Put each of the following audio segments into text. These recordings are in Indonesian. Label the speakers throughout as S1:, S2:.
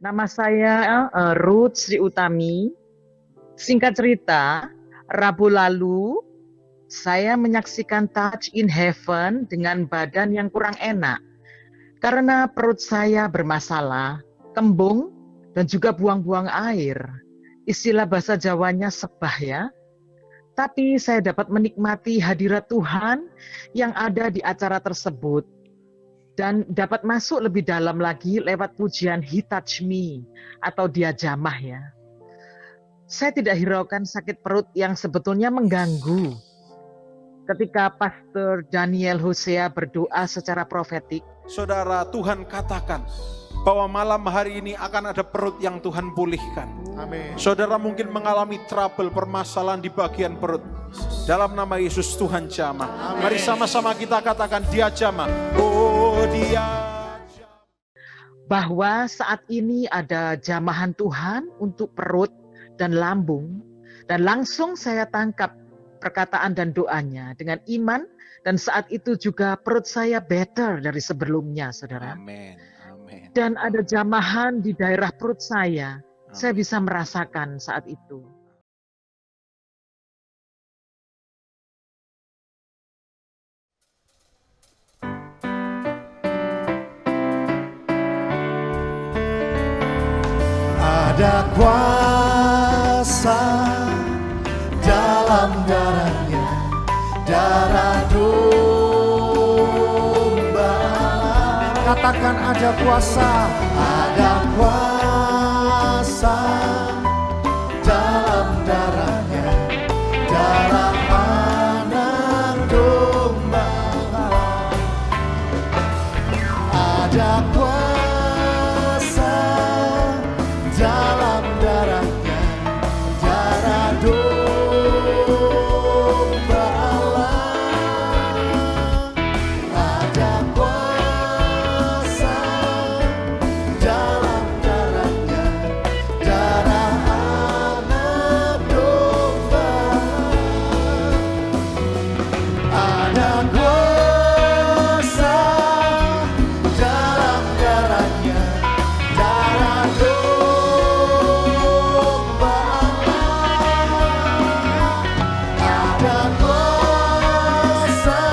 S1: Nama saya Ruth Sri Utami. Singkat cerita, Rabu lalu saya menyaksikan Touch in Heaven dengan badan yang kurang enak. Karena perut saya bermasalah, kembung, dan juga buang-buang air. Istilah bahasa Jawanya sebah ya. Tapi saya dapat menikmati hadirat Tuhan yang ada di acara tersebut. Dan dapat masuk lebih dalam lagi lewat pujian He Touch Me atau Dia Jamah ya. Saya tidak hiraukan sakit perut yang sebetulnya mengganggu. Ketika Pastor Daniel Hosea berdoa secara profetik,
S2: Saudara, Tuhan katakan bahwa malam hari ini akan ada perut yang Tuhan pulihkan.
S3: Amin.
S2: Saudara mungkin mengalami trouble, permasalahan di bagian perut. Dalam nama Yesus Tuhan jamah. Mari sama-sama kita katakan Dia jamah. Oh, Dia jamah.
S1: bahwa saat ini ada jamahan Tuhan untuk perut dan lambung, dan langsung saya tangkap perkataan dan doanya dengan iman, dan saat itu juga perut saya better dari sebelumnya, saudara.
S2: Amin. Amin.
S1: Dan ada jamahan di daerah perut saya bisa merasakan saat itu.
S3: Ada kuasa dalam darahnya, darah domba. Katakan ada kuasa, ada kuasa dalam darahnya, darah anak domba. Ada kuasa dalam darahnya, darah domba Allah. Ada kuasa dalam darahnya, darah anak domba. Ada kuasa dalam darahnya, darah domba Allah. Ada kuasa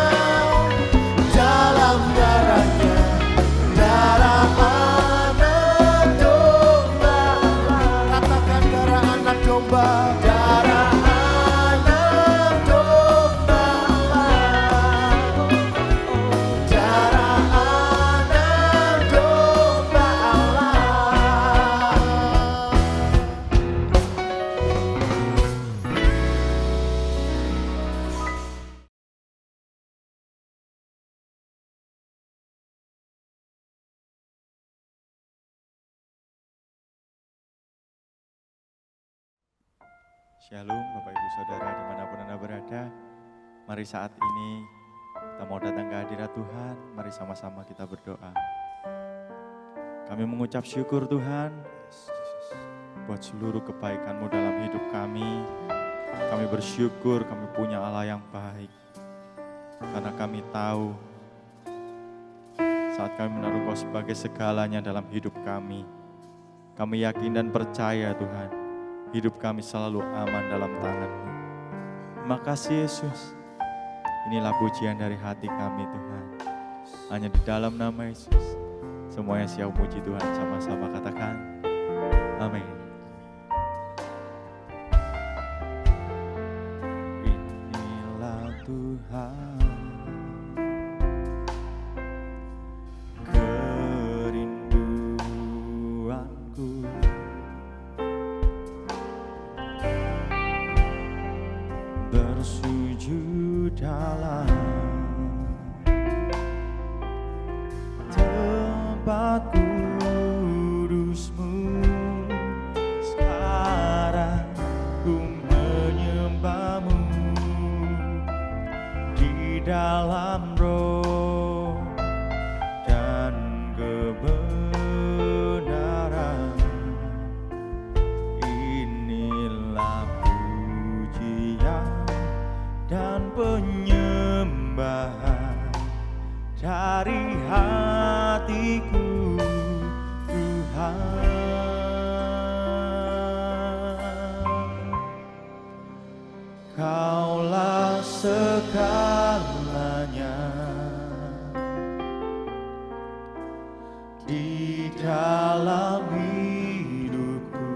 S3: dalam darahnya, darah anak domba Allah. Katakan darah anak domba, darah anak domba Allah. Darah anak domba Allah.
S4: Shalom Bapak Ibu Saudara dimanapun Anda berada. Mari saat ini kita mau datang ke hadirat Tuhan. Mari sama-sama kita berdoa. Kami mengucap syukur Tuhan buat seluruh kebaikan-Mu dalam hidup kami. Kami bersyukur kami punya Allah yang baik. Karena kami tahu saat kami menaruh Kau sebagai segalanya dalam hidup kami. Kami yakin dan percaya Tuhan, hidup kami selalu aman dalam tangan-Mu. Terima kasih Yesus. Inilah pujian dari hati kami Tuhan. Hanya di dalam nama Yesus. Semuanya siap puji Tuhan, sama-sama katakan. Amin. Inilah Tuhan. Kerinduanku. Bersujud dalam tempat kudus-Mu. Sekarang ku menyembah-Mu di dalam roh dan kebenaran. Inilah pujian dan penyembahan dari hatiku Tuhan. Kaulah segalanya di dalam hidupku.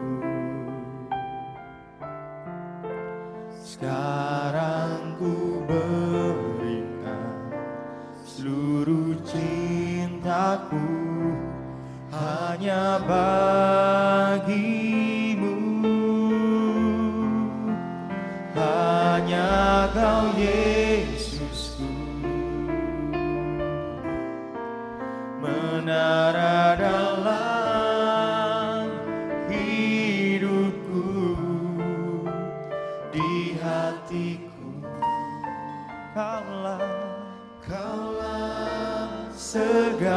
S4: Sekarang ku berikan seluruh cintaku hanya bagi-Mu. Hanya Kau Yesusku, menara dalam hidupku, di hatiku. Kaulah segalanya.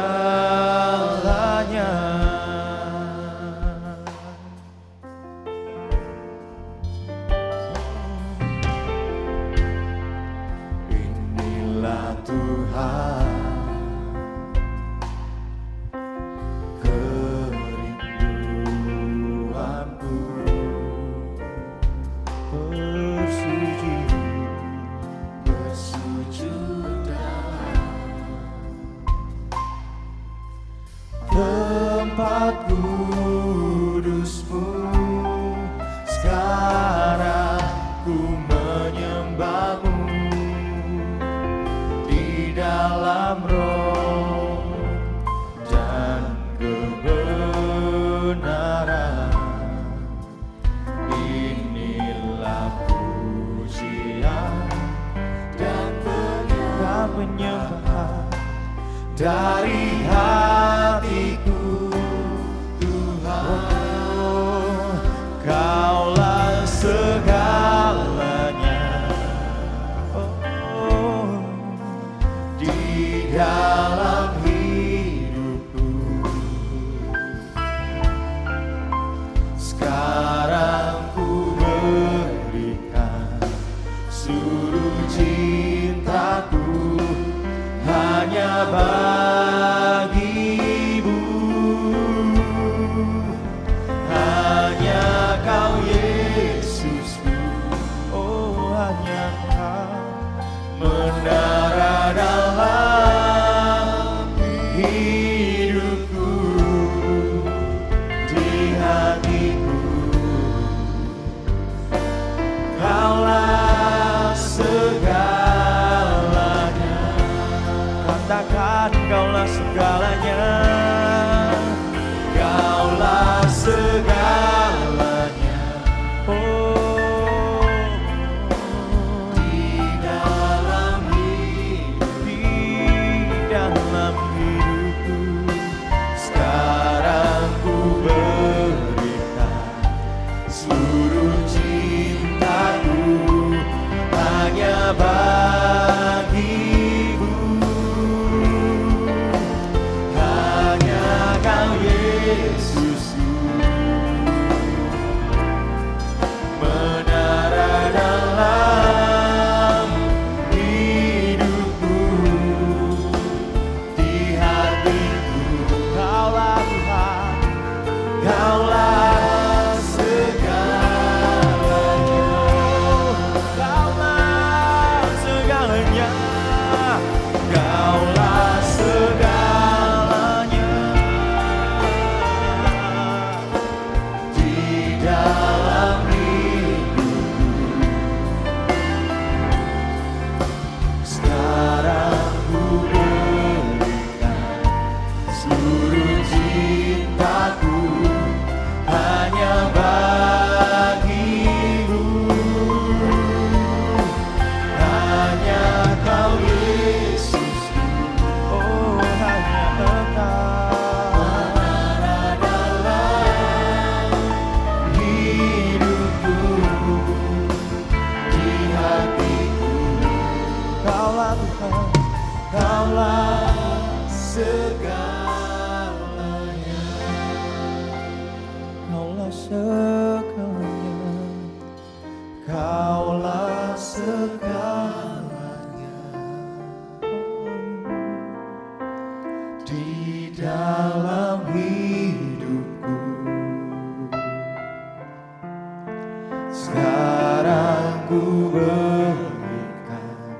S4: Inilah Tuhan, kerinduanku. Bersujud dalam tempat kudus-Mu. Sekarang ku menyembah-Mu di dalam roh dan kebenaran. Inilah pujian dan penyembahan dari hatiku Tuhan. Kaulah segalanya, di dalam hidupku. Sekarang ku berikan seluruh cintaku hanya bagi Kaulah segalanya, Kaulah segalanya di dalam hidupku. Sekarang ku berikan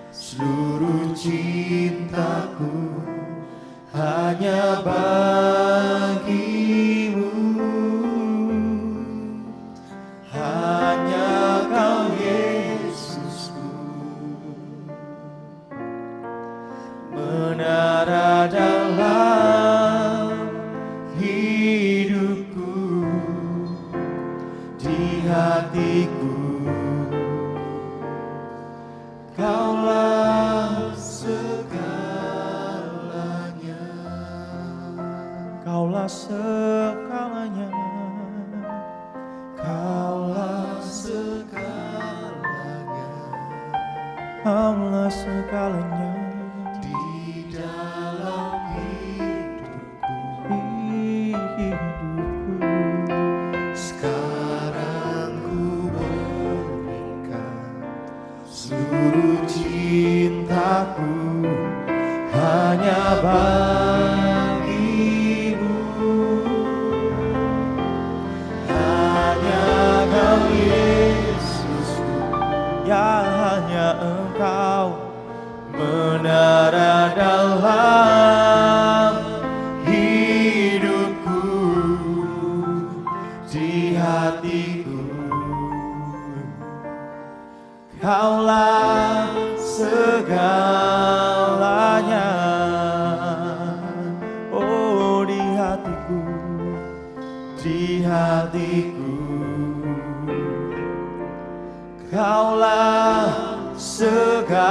S4: seluruh cintaku hanya bagimu. Hanya Kau Yesusku, menara dalam hidupku, di hatiku. Kaulah segalanya, Kaulah segalanya, Kaulah segalanya, Kaulah segalanya di dalam hidupku. Sekarang ku berikan seluruh cintaku hanya bagimu. Hanya Kau Yesusku, ya hanya Engkau, menara dalam hidupku, di hatiku. Kaulah segalanya, oh di hatiku, di hatiku. Kaulah segalanya,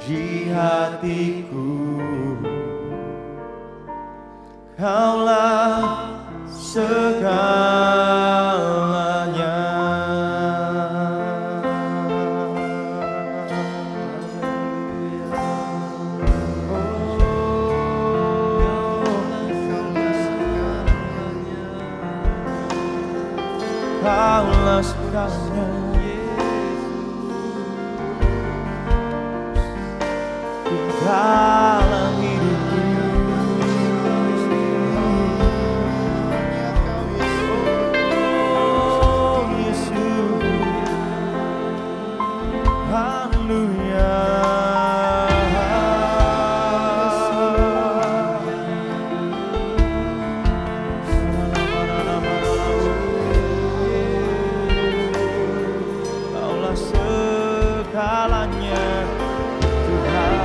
S4: di hatiku. Kaulah segalanya. Kaulah segalanya, di dalam hidupku. Oh Yesus, haleluya. Kaulah segalanya, Tuhan.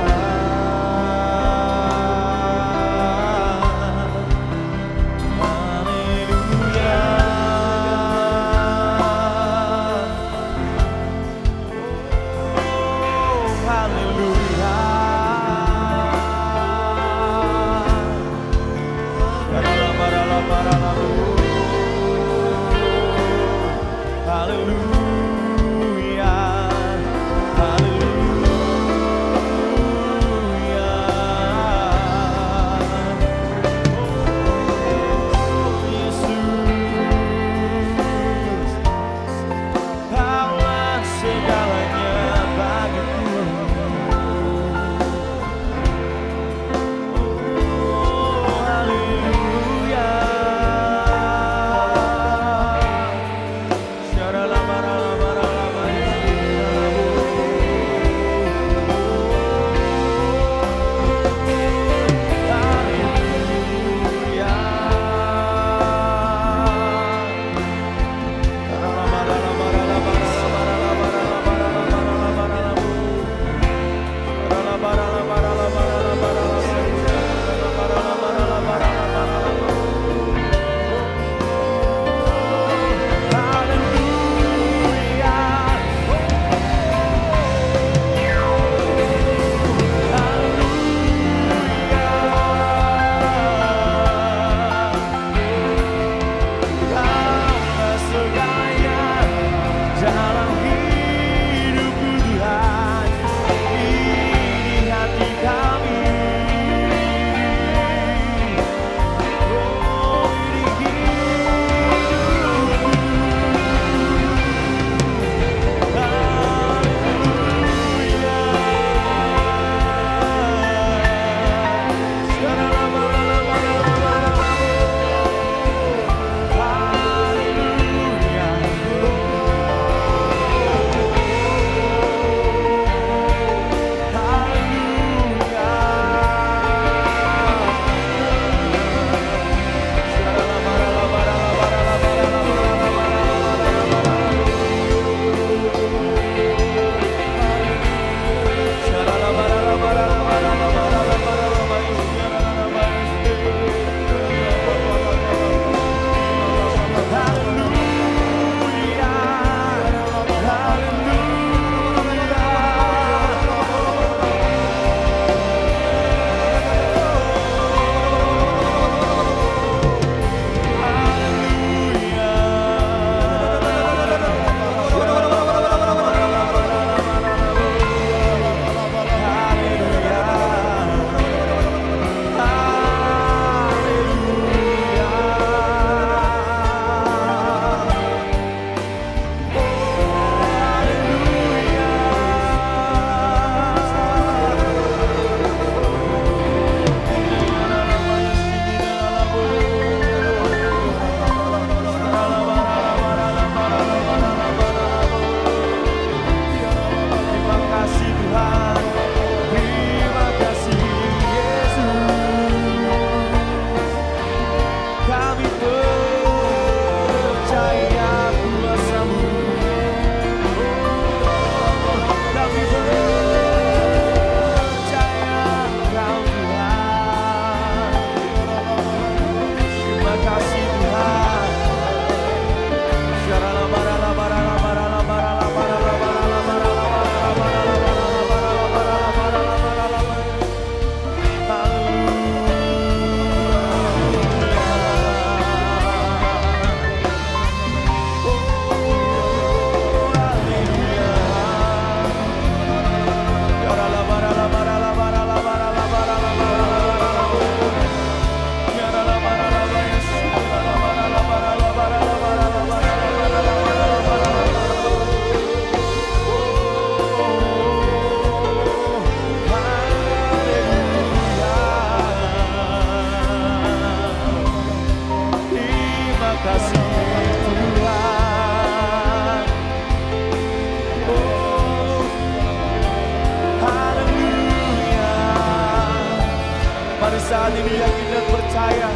S4: saat ini yakin dan percaya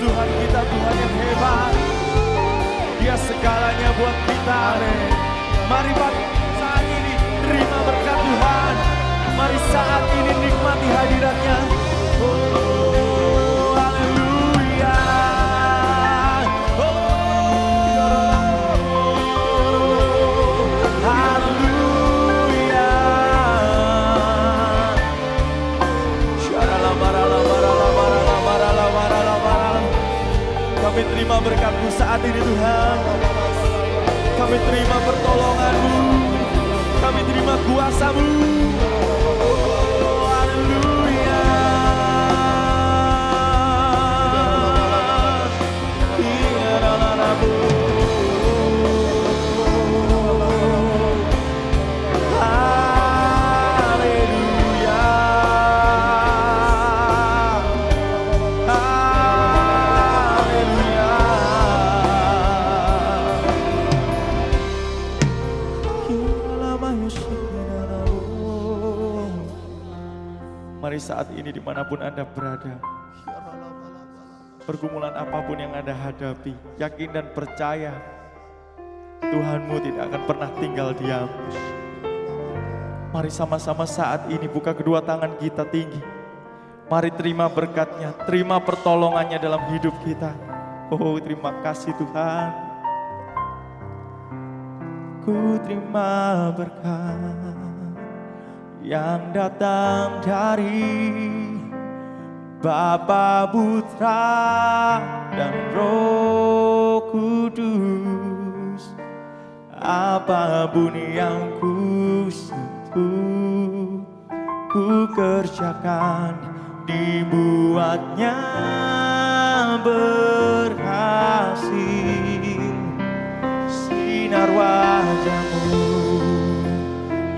S4: Tuhan kita Tuhan yang hebat. Dia segalanya buat kita. Mari saat ini terima berkat Tuhan. Mari saat ini nikmati hadiratnya. Oh, haleluya. Haleluya. Kami terima berkat-Mu saat ini Tuhan. Kami terima pertolongan-Mu. Kami terima kuasa-Mu. Oh, haleluya. Mari saat ini dimanapun Anda berada, pergumulan apapun yang Anda hadapi, yakin dan percaya Tuhanmu tidak akan pernah tinggal diam. Mari sama-sama saat ini buka kedua tangan kita tinggi. Mari terima berkat-Nya, terima pertolongannya dalam hidup kita. Oh, terima kasih Tuhan. Ku terima berkat yang datang dari Bapa, Putra, dan Roh Kudus. Apapun yang ku sentuh, ku kerjakan, dibuatnya berhasil. Sinar wajah-Mu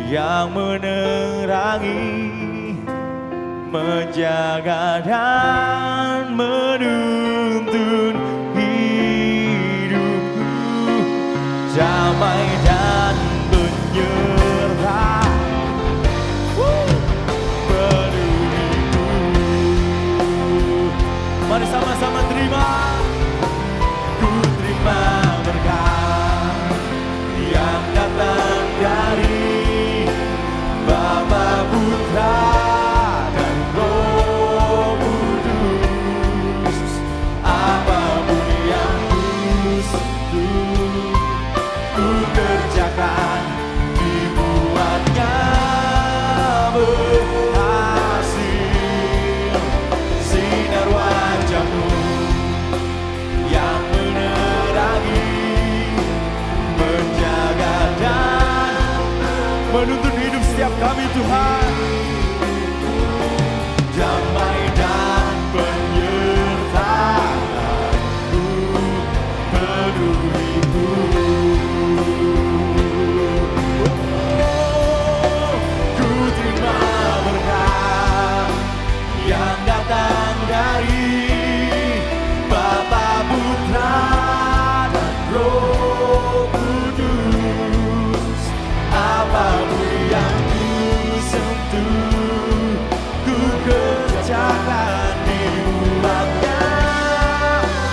S4: yang menerangi, menjaga dan menuntun hidupku, damai dan menyerah penuhiku. Mari sama-sama terima. Ku terima berkat yang datang dari Bapa, Putra, dan Roh Kudus. Apapun yang ku sentuh, ku kerjakan, dibuatnya berhasil. Sinar wajah-Mu yang menerangi, menjaga dan menuntun hidup setiap kami Tuhan. Damai dan penyertaan-Mu penuhiku. Oh, ku terima berkat yang datang dari Bapa, Putra, dan Roh Kudus. Apapun yang ku sentuh, ku kerjakan, dibuatnya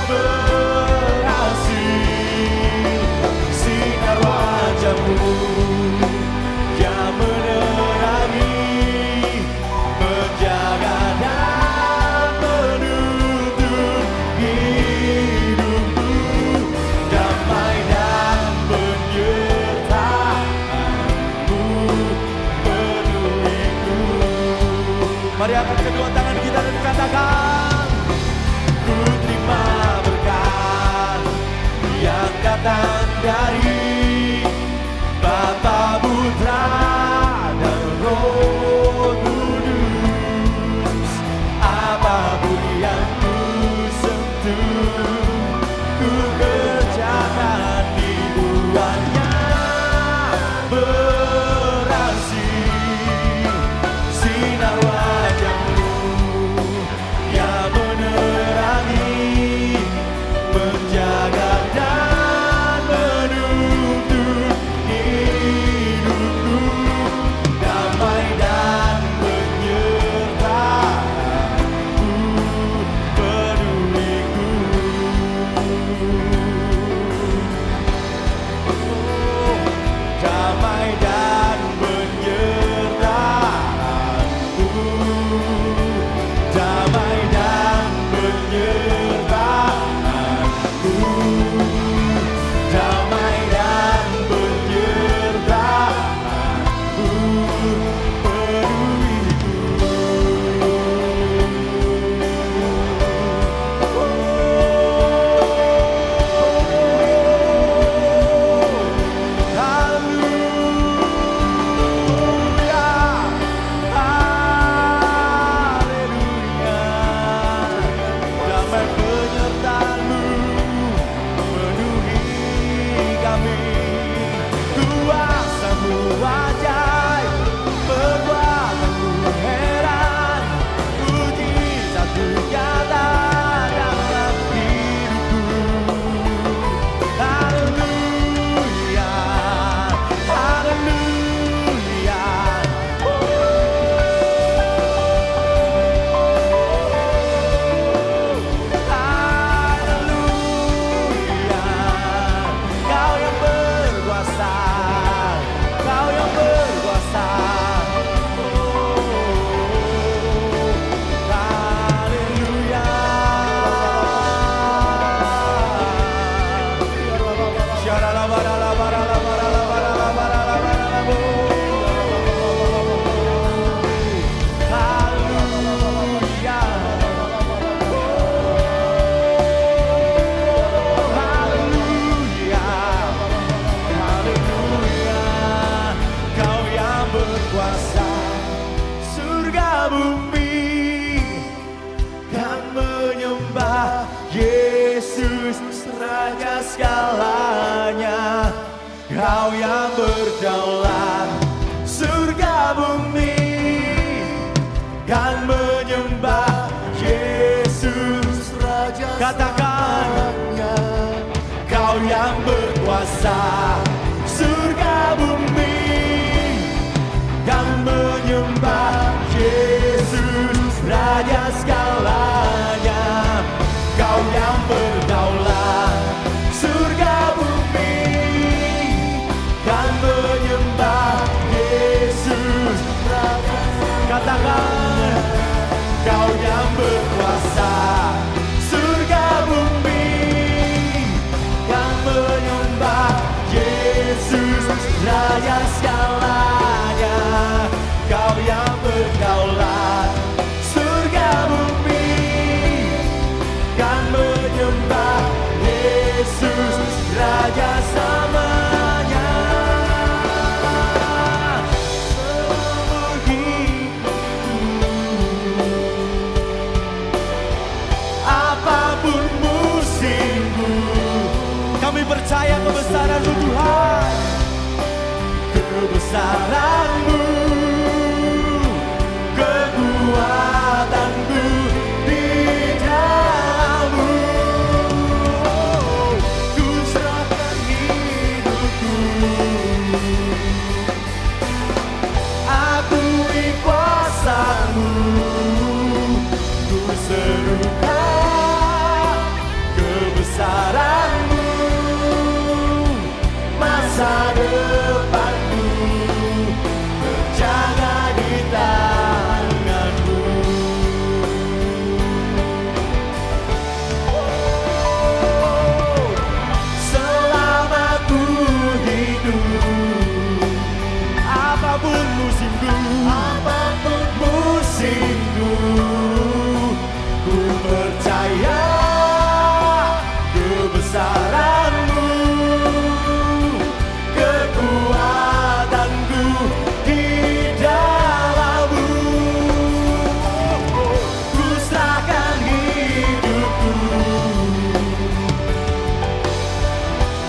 S4: berhasil. Sinar wajah-Mu yang menerangi, menjaga dan menuntun hidupku, damai dan penyertaan-Mu penuhiku. Mari angkat kedua tangan kita dan katakan, ku terima berkat yang datang dari Bapa, Putra, dan Roh Kudus. Apapun yang ku sentuh, ku kerjakan, dibuatnya berhasil. Sinar wajah-Mu
S3: Raja segalanya, Kau yang berdaulat, surga bumi kan menyembah Yesus Raja. Katakan, Kau yang berkuasa, surga bumi kan menyembah Yesus Raja segalanya. Kau yang berdaulat, surga bumi kan menyembah Yesus Raja. Katakan, Kau yang berkuasa, surga bumi kan menyembah Yesus Raja segalanya. Kau yang berdaulat, surga bumi kan menyembah Yesus Raja selamanya. Seumur hidupku, apapun musimku, kami percaya kebesaran-Mu Tuhan, kebesaran-Mu, kekuatan-Mu di dalam-Mu. Ku serahkan hidupku, akui kuasa-Mu, ku serukan kebesaran-Mu, masa depanku terjaga di tangan-Mu. Selama ku hidup, apapun musimku, ku percaya kebesaran-Mu, kekuatan-Ku di dalam-Mu. Ku serahkan hidupku,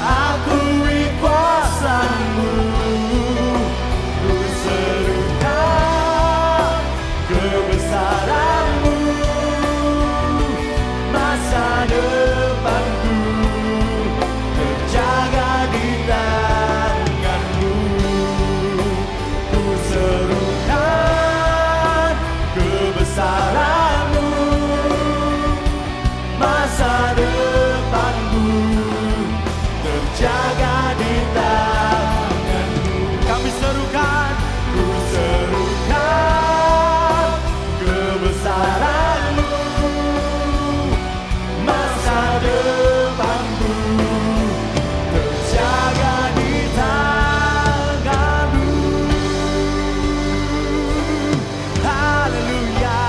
S3: akui kuasa-Mu, ku serukan kebesaran-Mu, masa depanku terjaga di tangan-Mu. Ku serukan kebesaran-Mu, masa depanku terjaga di tangan-Mu. Kami serukan, ku serukan kebesaran-Mu, masa depanku terjaga di tangan-Mu. Haleluya.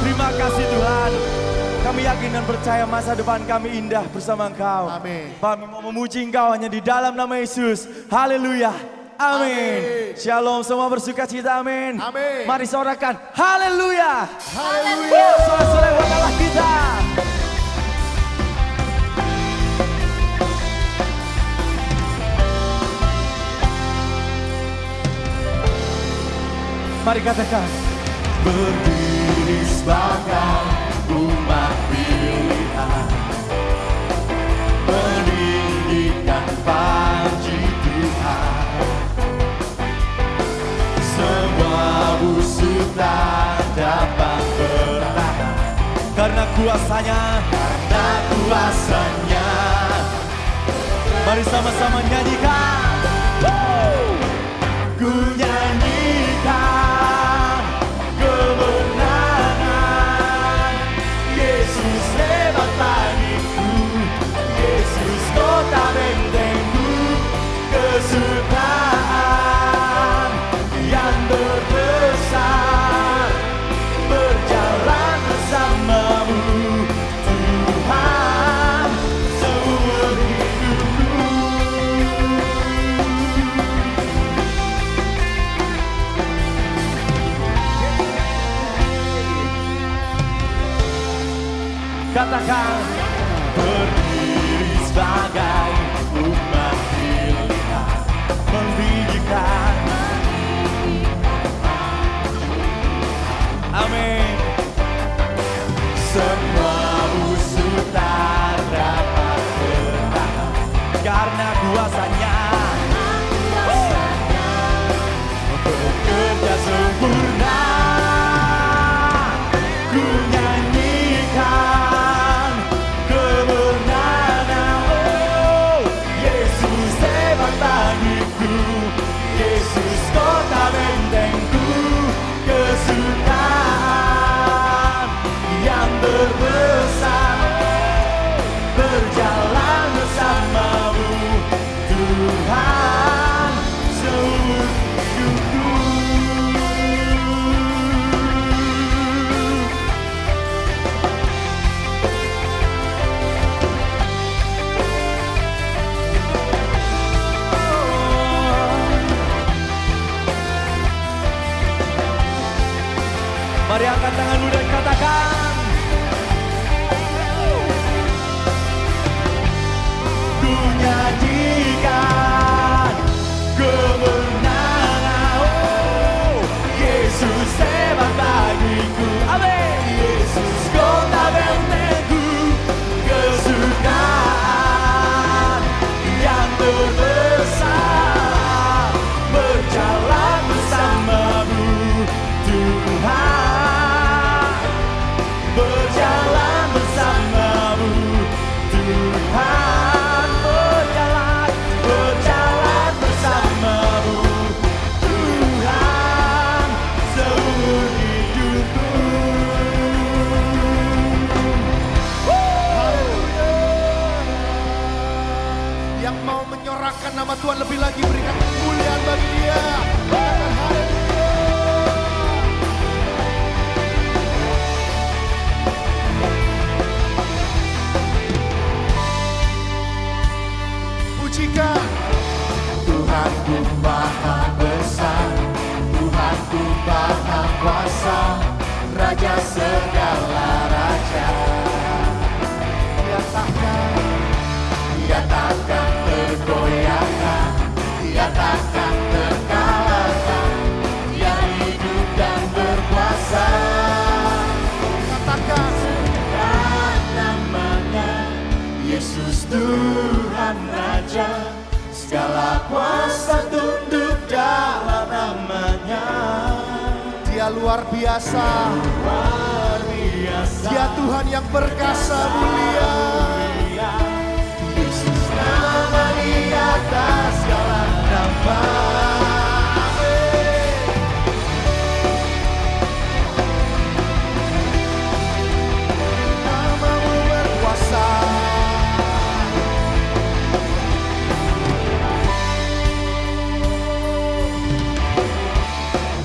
S3: Terima kasih Tuhan. Kami yakin dan percaya masa depan kami indah bersama Engkau.
S2: Amin.
S3: Kami mau memuji Engkau hanya di dalam nama Yesus. Haleluya. Amin. Shalom, semua bersuka cita. Amin.
S2: Amin.
S3: Mari sorakan. Haleluya.
S2: Haleluya.
S3: Sorak-sorai buat Allah kita. Mari katakan. Berdiri sebagai umat pilihan, meninggikan panji Tuhan. Semua musuh tak dapat bertahan, karena kuasanya. Mari sama-sama nyanyikan. Ku nyanyikan kemenangan, Yesus hebat bagiku, Yesus kota bentengku, kesukaan yang terbesar, berjalan bersamamu Tuhan seumur hidupku. Katakan berdiri sebagai semua musuh tak dapat bertahan karena kuasanya bekerja sempurna. Ku nyanyikan kemenangan, oh Yesus hebat bagiku, Yesus kota bentengku, kesukaan yang terbesar, berjalan bersamamu Tuhan seumur hidupku. Mari angkat tanganmu dan katakan, ku nyanyikan kemenangan, oh Yesus hebat bagiku, amin. Yesus kota bentengku, kesukaan yang terbesar, berjalan bersamamu Tuhan, berjalan bersamamu Tuhan, berjalan bersamamu Tuhan seumur hidupku.
S2: Yang mau menyorakkan nama Tuhan lebih lagi, berikan kemuliaan bagi Dia. Katakan haleluya. Pujikan
S3: Tuhanku maha besar, Tuhanku maha kuasa, Raja segala raja. Dia takkan tergoyahkan, Dia takkan terkalahkan, Dia hidup dan berkuasa.
S2: katakan
S3: Dan namanya Yesus Tuhan Raja, segala kuasa tunduk dalam namanya.
S2: Dia luar biasa.
S3: Luar biasa,
S2: Dia Tuhan yang perkasa mulia.
S3: Yesus nama di atas segala nama.
S2: Namamu berkuasa.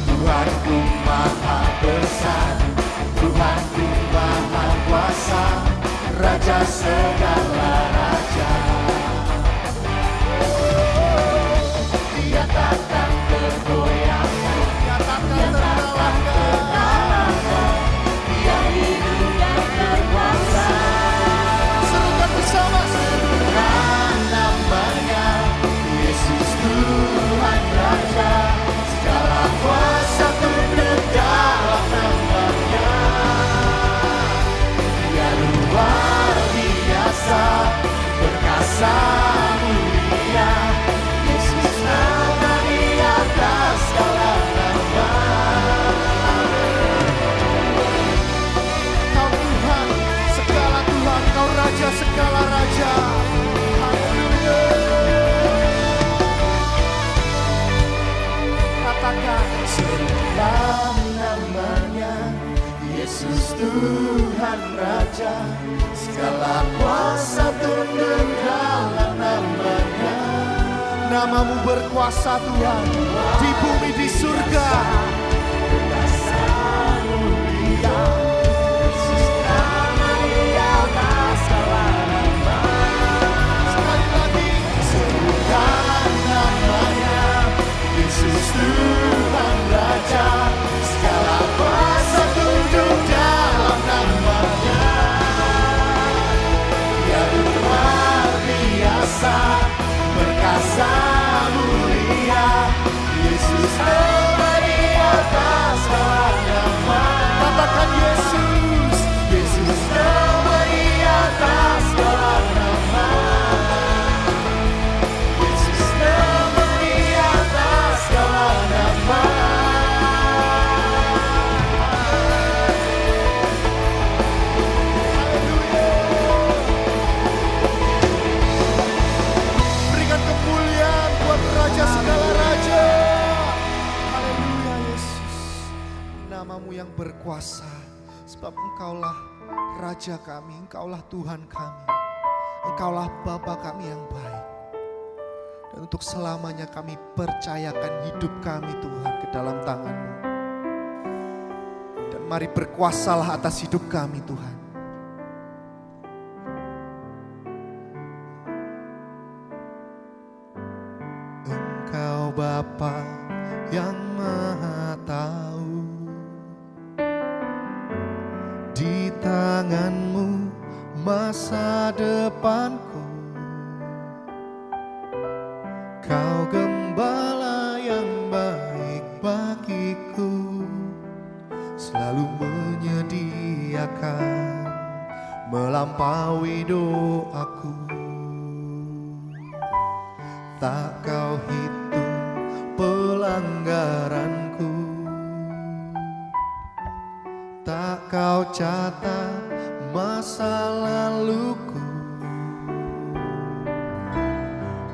S3: Tuhanku maha besar, Tuhanku maha kuasa, Raja segala raja. Dia takkan tergoyahkan,
S2: Dia takkan terkalahkan.
S3: Dia hidup dan berkuasa.
S2: Serukan bersama.
S3: Dan namanya Yesus Tuhan Raja, segala kuasa tunduk dalam namanya. Dia luar biasa, perkasa mulia, Yesus nama di atas segala nama.
S2: Kau Tuhan, segala Tuhan, Kau Raja segala raja. Haleluya. Katakan
S3: Dan namanya Yesus Tuhan Raja, segala kuasa tunduk dalam namanya.
S2: namamu berkuasa Tuhan, di bumi di surga.
S3: Kuasa mulia, Yesus nama di atas segala nama.
S2: Sekali lagi,
S3: Serukan namanya Yesus Tuhan Raja, segala kuasa tunduk dalam namanya. Dia luar biasa, perkasa mulia, Yesus nama di
S5: Engkaulah Raja kami, Engkaulah Tuhan kami, Engkaulah Bapa kami yang baik. Dan untuk selamanya kami percayakan hidup kami Tuhan ke dalam tangan-Mu. Dan mari berkuasalah atas hidup kami Tuhan. Engkau Bapa yang Maha Tahu, di tangan-Mu masa depanku. Kau gembala yang baik bagiku, selalu menyediakan melampaui doaku. Tak Kau hitung pelanggaranku, tak Kau catat masa laluku.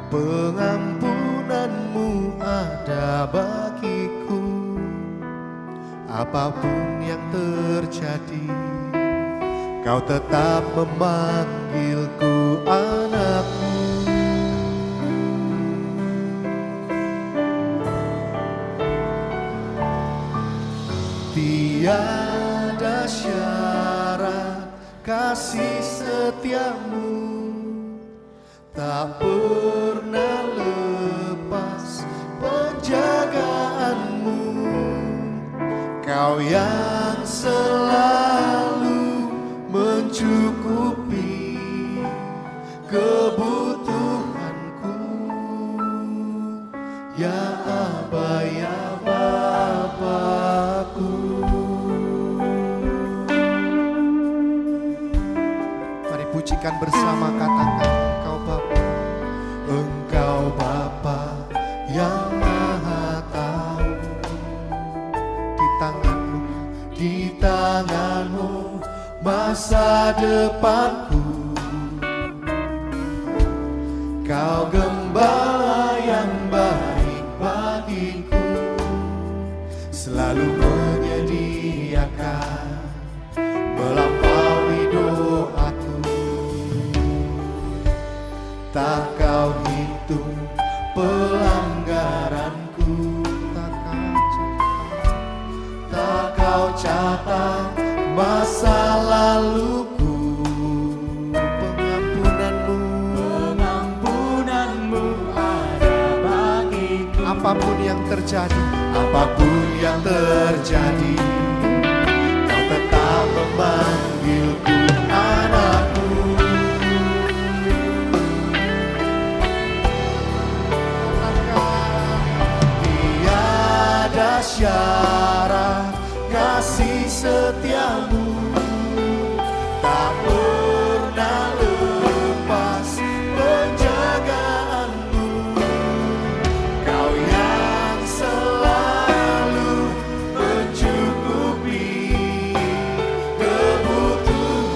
S5: Pengampunan-Mu ada bagiku, apapun yang terjadi, Kau tetap memanggilku anak-Mu. Tiada syarat kasih setia-Mu, tak pernah lepas penjagaan-Mu. Kau yang selalu mencukupi kebutuhanku, ya Aba, ya Bapakku. Mari pujikan bersama, katakan Engkau Bapa, Engkau Bapa yang Maha Tahu. Di tangan-Mu masa depanku. Kau gembala yang baik bagiku, selalu menyediakan melampaui doaku. Tak Kau hitung pelanggaranku, tak Kau catat masa laluku. Pengampunan-Mu ada bagiku. Apapun yang terjadi, Kau tetap memanggilku anak-Mu. Tiada syarat kasih setia-Mu, tak pernah lepas penjagaan-Mu. Kau yang selalu mencukupi kebutuhan.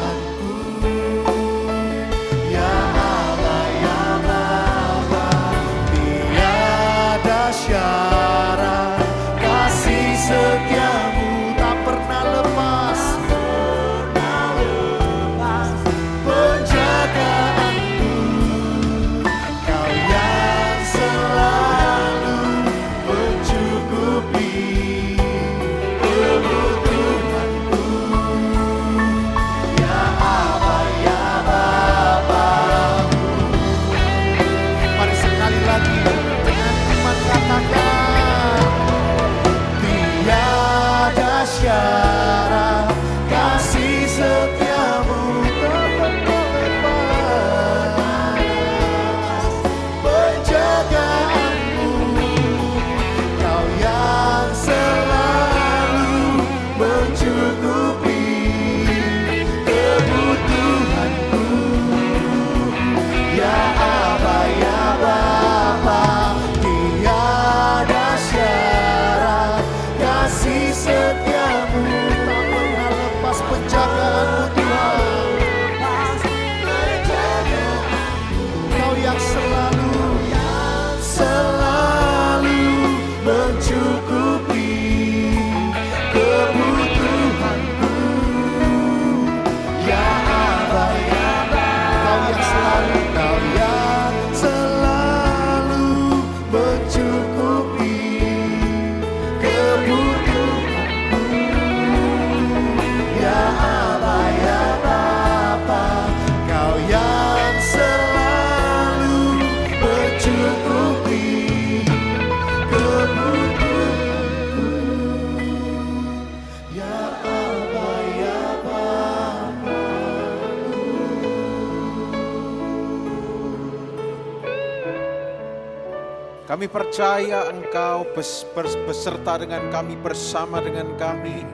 S2: Kami percaya Engkau beserta dengan kami, bersama dengan kami.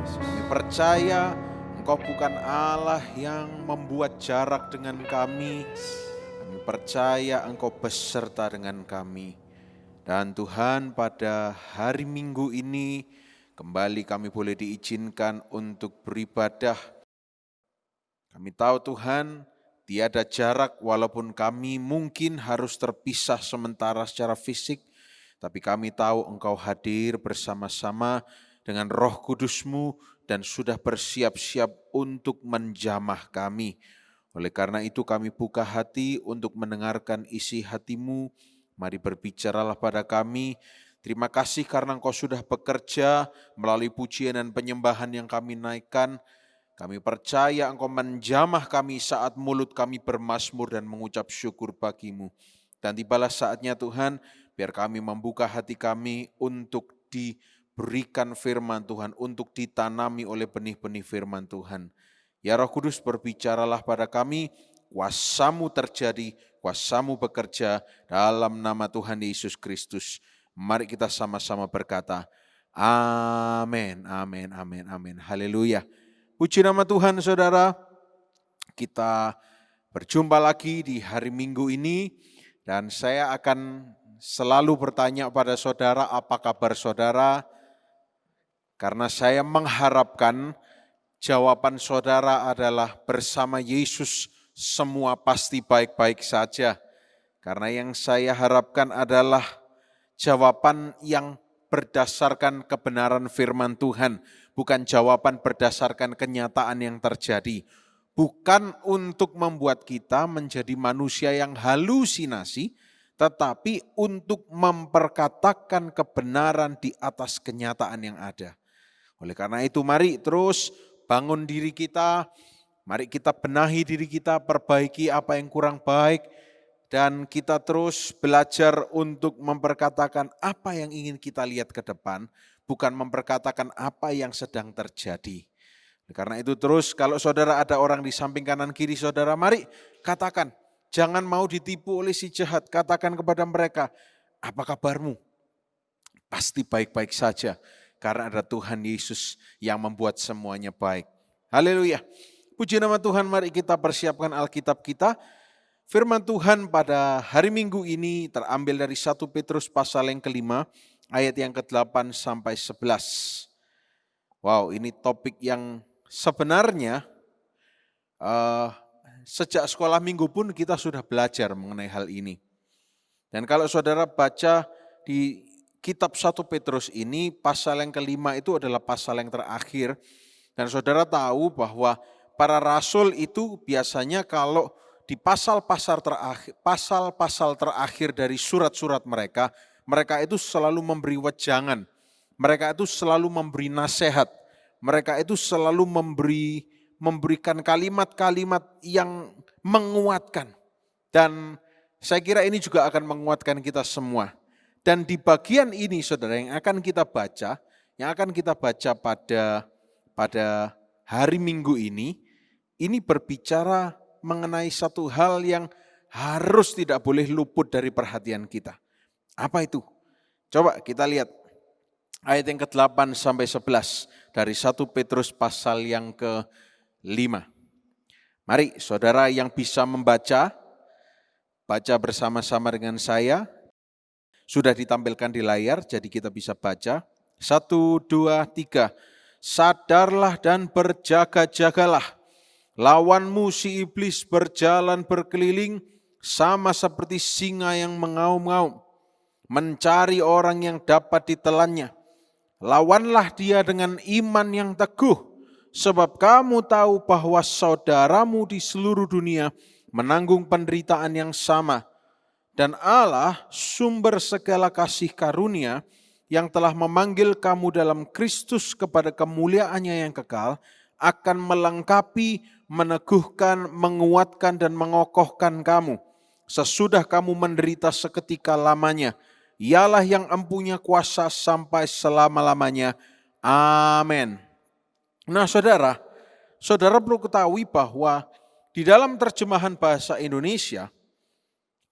S2: Kami percaya Engkau bukan Allah yang membuat jarak dengan kami. Kami percaya Engkau beserta dengan kami. Dan Tuhan, pada hari Minggu ini kembali kami boleh diizinkan untuk beribadah. Kami tahu Tuhan, tiada jarak walaupun kami mungkin harus terpisah sementara secara fisik, tapi kami tahu Engkau hadir bersama-sama dengan Roh Kudus-Mu dan sudah bersiap-siap untuk menjamah kami. Oleh karena itu kami buka hati untuk mendengarkan isi hati-Mu. Mari berbicaralah pada kami. Terima kasih karena Engkau sudah bekerja melalui pujian dan penyembahan yang kami naikkan. Kami percaya Engkau menjamah kami saat mulut kami bermazmur dan mengucap syukur bagi-Mu. Dan tibalah saatnya Tuhan, biar kami membuka hati kami untuk diberikan firman Tuhan, untuk ditanami oleh benih-benih firman Tuhan. Ya Roh Kudus, berbicaralah pada kami, kuasa-Mu terjadi, kuasa-Mu bekerja dalam nama Tuhan Yesus Kristus. Mari kita sama-sama berkata, amin, amin, amin, amin. Haleluya. Puji nama Tuhan saudara, kita berjumpa lagi di hari Minggu ini dan saya akan selalu bertanya pada saudara, apa kabar saudara? Karena saya mengharapkan jawaban saudara adalah bersama Yesus semua pasti baik-baik saja. Karena yang saya harapkan adalah jawaban yang berdasarkan kebenaran firman Tuhan. Bukan jawaban berdasarkan kenyataan yang terjadi. Bukan untuk membuat kita menjadi manusia yang halusinasi, tetapi untuk memperkatakan kebenaran di atas kenyataan yang ada. Oleh karena itu mari terus bangun diri kita, mari kita benahi diri kita, perbaiki apa yang kurang baik, dan kita terus belajar untuk memperkatakan apa yang ingin kita lihat ke depan, bukan memperkatakan apa yang sedang terjadi. Karena itu terus kalau saudara ada orang di samping kanan kiri saudara, mari katakan, jangan mau ditipu oleh si jahat, katakan kepada mereka, apa kabarmu? Pasti baik-baik saja, karena ada Tuhan Yesus yang membuat semuanya baik. Haleluya. Puji nama Tuhan, mari kita persiapkan Alkitab kita. Firman Tuhan pada hari Minggu ini terambil dari 1 Petrus pasal yang ke-5, ayat yang ke-8 sampai 11. Wow, ini topik yang sebenarnya sejak sekolah minggu pun kita sudah belajar mengenai hal ini. Dan kalau saudara baca di kitab 1 Petrus ini, pasal yang ke-5 itu adalah pasal yang terakhir. Dan saudara tahu bahwa para rasul itu biasanya kalau di pasal-pasal terakhir dari surat-surat mereka, mereka itu selalu memberi wejangan, mereka itu selalu memberi nasihat, mereka itu selalu memberikan kalimat-kalimat yang menguatkan. Dan saya kira ini juga akan menguatkan kita semua. Dan di bagian ini saudara yang akan kita baca pada hari Minggu ini berbicara mengenai satu hal yang harus tidak boleh luput dari perhatian kita. Apa itu? Coba kita lihat ayat yang ke-8 sampai 11 dari 1 Petrus pasal yang ke-5. Mari saudara yang bisa membaca, baca bersama-sama dengan saya. Sudah ditampilkan di layar, jadi kita bisa baca. 1, 2, 3. Sadarlah dan berjaga-jagalah. Lawanmu si iblis berjalan berkeliling sama seperti singa yang mengaum-ngaum, mencari orang yang dapat ditelannya. Lawanlah dia dengan iman yang teguh, sebab kamu tahu bahwa saudaramu di seluruh dunia menanggung penderitaan yang sama. Dan Allah, sumber segala kasih karunia, yang telah memanggil kamu dalam Kristus kepada kemuliaannya yang kekal, akan melengkapi, meneguhkan, menguatkan dan mengokohkan kamu sesudah kamu menderita seketika lamanya. Ialah yang empunya kuasa sampai selama-lamanya. Amin. Nah saudara perlu ketahui bahwa di dalam terjemahan bahasa Indonesia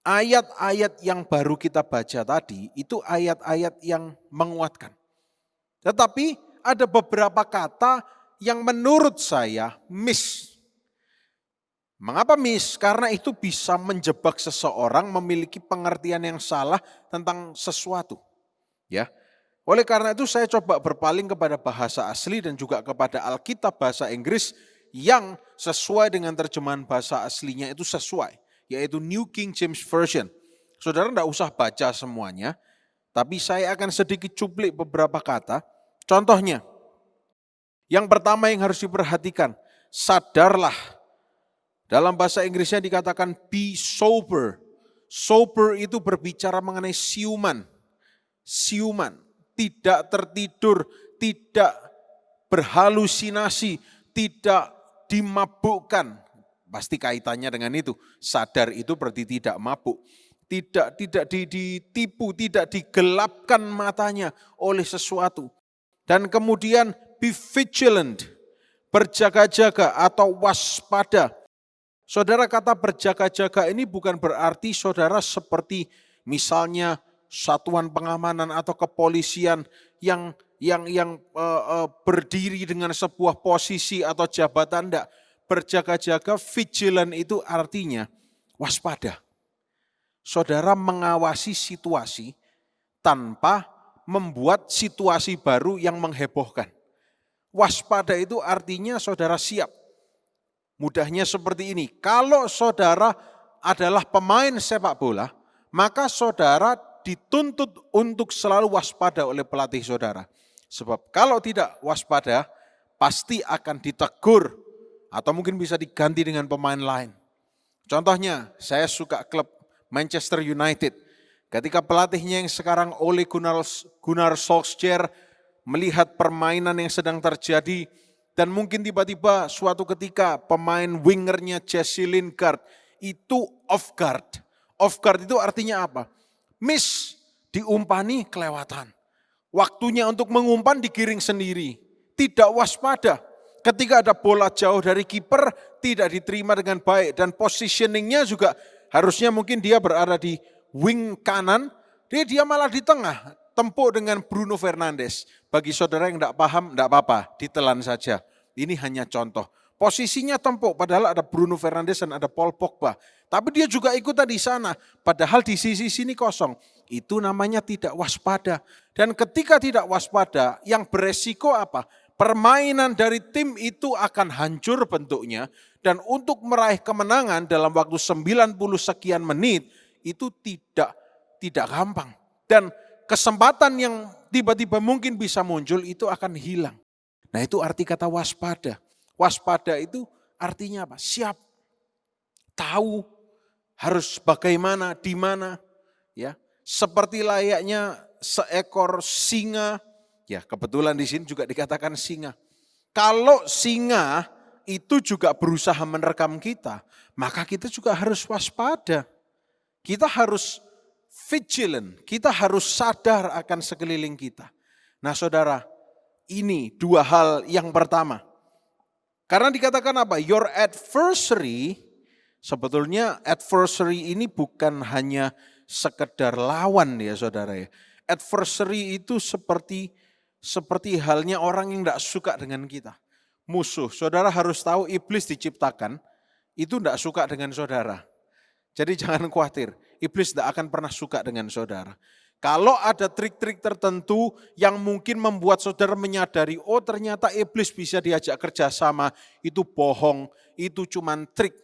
S2: ayat-ayat yang baru kita baca tadi itu ayat-ayat yang menguatkan. Tetapi ada beberapa kata yang menurut saya miss. Mengapa miss? Karena itu bisa menjebak seseorang memiliki pengertian yang salah tentang sesuatu. Ya. Oleh karena itu saya coba berpaling kepada bahasa asli dan juga kepada Alkitab bahasa Inggris yang sesuai dengan terjemahan bahasa aslinya itu sesuai, yaitu New King James Version. Saudara tidak usah baca semuanya, tapi saya akan sedikit cuplik beberapa kata. Contohnya, yang pertama yang harus diperhatikan, sadarlah. Dalam bahasa Inggrisnya dikatakan be sober. Sober itu berbicara mengenai siuman. Siuman, tidak tertidur, tidak berhalusinasi, tidak dimabukkan. Pasti kaitannya dengan itu. Sadar itu berarti tidak mabuk. Tidak ditipu, tidak digelapkan matanya oleh sesuatu. Dan kemudian be vigilant, berjaga-jaga atau waspada. Saudara, kata berjaga-jaga ini bukan berarti saudara seperti misalnya satuan pengamanan atau kepolisian yang berdiri dengan sebuah posisi atau jabatan. Tidak. Berjaga-jaga, vigilant itu artinya waspada. Saudara mengawasi situasi tanpa membuat situasi baru yang menghebohkan. Waspada itu artinya saudara siap. Mudahnya seperti ini, kalau saudara adalah pemain sepak bola, maka saudara dituntut untuk selalu waspada oleh pelatih saudara. Sebab kalau tidak waspada, pasti akan ditegur atau mungkin bisa diganti dengan pemain lain. Contohnya, saya suka klub Manchester United. Ketika pelatihnya yang sekarang Ole Gunnar Solskjaer melihat permainan yang sedang terjadi, dan mungkin tiba-tiba suatu ketika pemain wingernya Jesse Lingard itu off guard. Off guard itu artinya apa? Miss, diumpani kelewatan. Waktunya untuk mengumpan digiring sendiri. Tidak waspada. Ketika ada bola jauh dari kiper tidak diterima dengan baik. Dan positioningnya juga harusnya mungkin dia berada di wing kanan. Dia malah di tengah. Tempuk dengan Bruno Fernandes. Bagi saudara yang tidak paham, tidak apa-apa, ditelan saja. Ini hanya contoh. Posisinya tempuk, padahal ada Bruno Fernandes dan ada Paul Pogba. Tapi dia juga ikut di sana, padahal di sisi sini kosong. Itu namanya tidak waspada. Dan ketika tidak waspada, yang beresiko apa? Permainan dari tim itu akan hancur bentuknya. Dan untuk meraih kemenangan dalam waktu 90 sekian menit, itu tidak gampang. Dan kesempatan yang tiba-tiba mungkin bisa muncul itu akan hilang. Nah itu arti kata waspada. Waspada itu artinya apa? Siap, tahu harus bagaimana, di mana. Ya, seperti layaknya seekor singa. Ya kebetulan di sini juga dikatakan singa. Kalau singa itu juga berusaha menerkam kita, maka kita juga harus waspada. Kita harus vigilant, kita harus sadar akan sekeliling kita. Nah saudara, ini dua hal yang pertama. Karena dikatakan apa? Your adversary, sebetulnya adversary ini bukan hanya sekedar lawan ya saudara ya. Adversary itu seperti halnya orang yang tidak suka dengan kita. Musuh, saudara harus tahu iblis diciptakan, itu tidak suka dengan saudara. Jadi jangan khawatir, iblis tidak akan pernah suka dengan saudara. Kalau ada trik-trik tertentu yang mungkin membuat saudara menyadari, oh ternyata iblis bisa diajak kerjasama, itu bohong, itu cuman trik.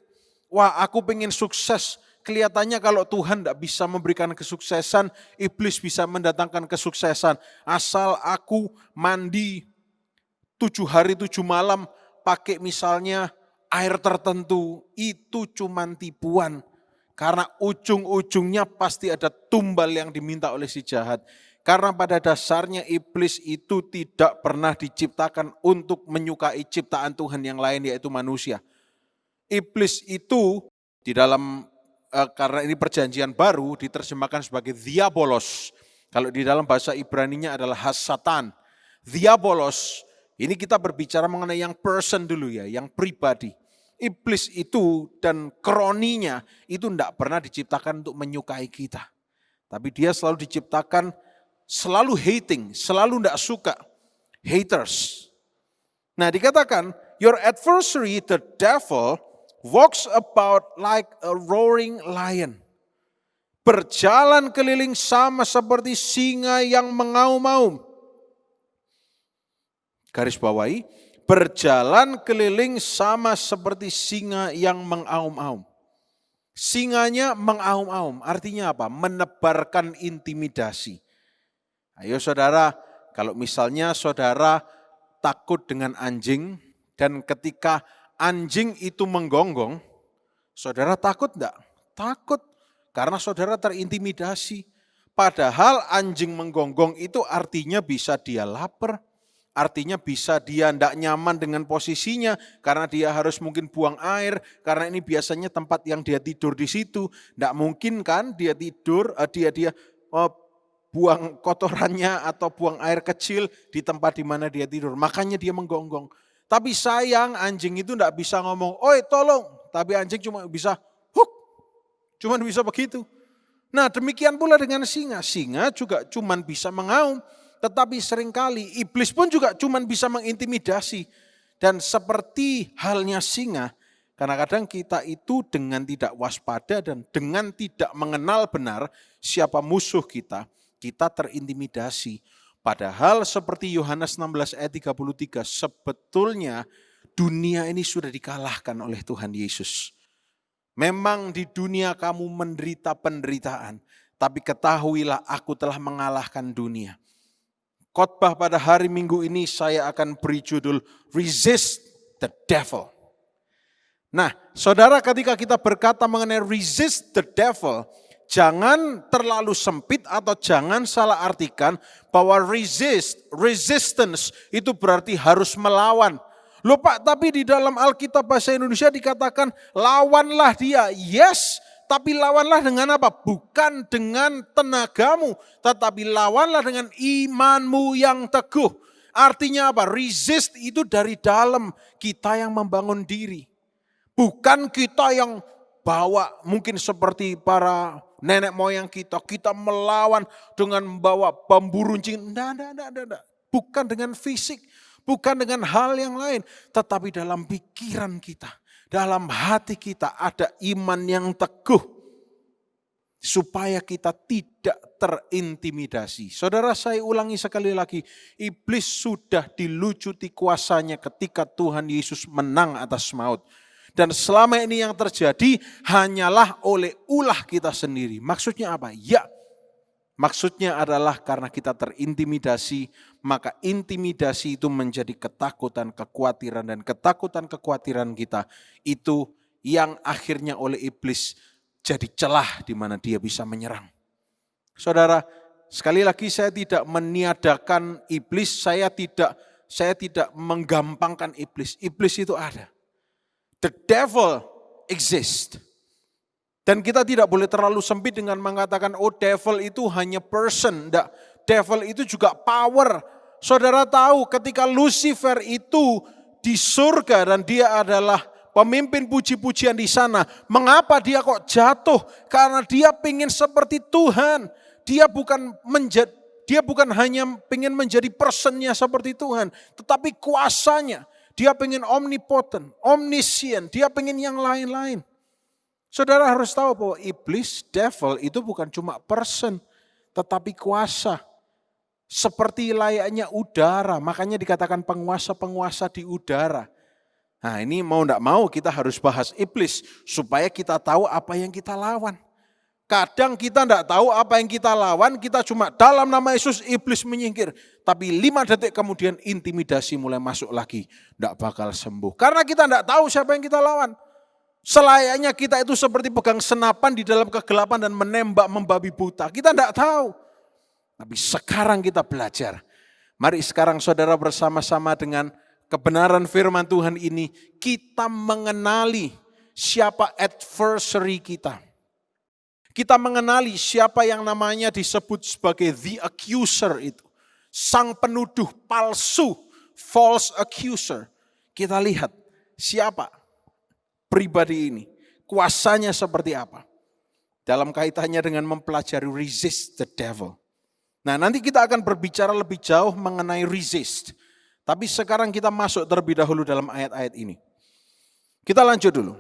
S2: Wah aku pengen sukses, kelihatannya kalau Tuhan tidak bisa memberikan kesuksesan, iblis bisa mendatangkan kesuksesan. Asal aku mandi 7 hari 7 malam pakai misalnya air tertentu, itu cuman tipuan. Karena ujung-ujungnya pasti ada tumbal yang diminta oleh si jahat. Karena pada dasarnya iblis itu tidak pernah diciptakan untuk menyukai ciptaan Tuhan yang lain yaitu manusia. Iblis itu di dalam, karena ini perjanjian baru diterjemahkan sebagai diabolos. Kalau di dalam bahasa Ibraninya adalah Hasatan. Diabolos, ini kita berbicara mengenai yang person dulu ya, yang pribadi. Iblis itu dan kroninya itu tidak pernah diciptakan untuk menyukai kita. Tapi dia selalu diciptakan selalu hating, selalu tidak suka. Haters. Nah dikatakan, your adversary, the devil, walks about like a roaring lion. Berjalan keliling sama seperti singa yang mengaum-aum. Garis bawahi, berjalan keliling sama seperti singa yang mengaum-aum. Singanya mengaum-aum, artinya apa? Menebarkan intimidasi. Ayo saudara, kalau misalnya saudara takut dengan anjing, dan ketika anjing itu menggonggong, saudara takut enggak? Takut, karena saudara terintimidasi. Padahal anjing menggonggong itu artinya bisa dia lapar, artinya bisa dia tidak nyaman dengan posisinya karena dia harus mungkin buang air, karena ini biasanya tempat yang dia tidur di situ. Tidak mungkin kan dia tidur, dia buang kotorannya atau buang air kecil di tempat di mana dia tidur. Makanya dia menggonggong. Tapi sayang anjing itu tidak bisa ngomong, oi tolong. Tapi anjing cuma bisa huk, cuma bisa begitu. Nah demikian pula dengan singa. Singa juga cuma bisa mengaum. Tetapi seringkali iblis pun juga cuma bisa mengintimidasi. Dan seperti halnya singa, kadang-kadang kita itu dengan tidak waspada dan dengan tidak mengenal benar siapa musuh kita, kita terintimidasi. Padahal seperti Yohanes 16 ayat 33, sebetulnya dunia ini sudah dikalahkan oleh Tuhan Yesus. Memang di dunia kamu menderita penderitaan, tapi ketahuilah aku telah mengalahkan dunia. Khotbah pada hari Minggu ini saya akan beri judul Resist the Devil. Nah, saudara ketika kita berkata mengenai resist the devil, jangan terlalu sempit atau jangan salah artikan bahwa resistance itu berarti harus melawan. Loh Pak, tapi di dalam Alkitab bahasa Indonesia dikatakan lawanlah dia. Yes, tapi lawanlah dengan apa? Bukan dengan tenagamu, tetapi lawanlah dengan imanmu yang teguh. Artinya apa? Resist itu dari dalam, kita yang membangun diri. Bukan kita yang bawa mungkin seperti para nenek moyang kita melawan dengan membawa bambu runcing. Tidak. Bukan dengan fisik, bukan dengan hal yang lain, tetapi dalam pikiran kita. Dalam hati kita ada iman yang teguh supaya kita tidak terintimidasi. Saudara, saya ulangi sekali lagi, iblis sudah dilucuti kuasanya ketika Tuhan Yesus menang atas maut. Dan selama ini yang terjadi hanyalah oleh ulah kita sendiri. Maksudnya apa? Ya, maksudnya adalah karena kita terintimidasi, maka intimidasi itu menjadi ketakutan, kekhawatiran, dan ketakutan-kekhawatiran kita itu yang akhirnya oleh iblis jadi celah di mana dia bisa menyerang. Saudara, sekali lagi saya tidak meniadakan iblis, saya tidak menggampangkan iblis. Iblis itu ada. The devil exists. Dan kita tidak boleh terlalu sempit dengan mengatakan, oh devil itu hanya person. Enggak, devil itu juga power. Saudara tahu ketika Lucifer itu di surga dan dia adalah pemimpin puji-pujian di sana. Mengapa dia kok jatuh? Karena dia ingin seperti Tuhan. Dia bukan hanya ingin menjadi personnya seperti Tuhan. Tetapi kuasanya. Dia ingin omnipotent, omniscient. Dia ingin yang lain-lain. Saudara harus tahu bahwa iblis, devil itu bukan cuma person, tetapi kuasa. Seperti layaknya udara, makanya dikatakan penguasa-penguasa di udara. Nah ini mau tidak mau kita harus bahas iblis, supaya kita tahu apa yang kita lawan. Kadang kita tidak tahu apa yang kita lawan, kita cuma dalam nama Yesus iblis menyingkir. Tapi 5 detik kemudian intimidasi mulai masuk lagi, tidak bakal sembuh. Karena kita tidak tahu siapa yang kita lawan. Selayaknya kita itu seperti pegang senapan di dalam kegelapan dan menembak membabi buta. Kita tidak tahu. Tapi sekarang kita belajar. Mari sekarang saudara bersama-sama dengan kebenaran firman Tuhan ini. Kita mengenali siapa adversary kita. Kita mengenali siapa yang namanya disebut sebagai the accuser itu. Sang penuduh palsu, false accuser. Kita lihat siapa. pribadi ini. Kuasanya seperti apa? Dalam kaitannya dengan mempelajari resist the devil. Nah, nanti kita akan berbicara lebih jauh mengenai resist. Tapi sekarang kita masuk terlebih dahulu dalam ayat-ayat ini. Kita lanjut dulu.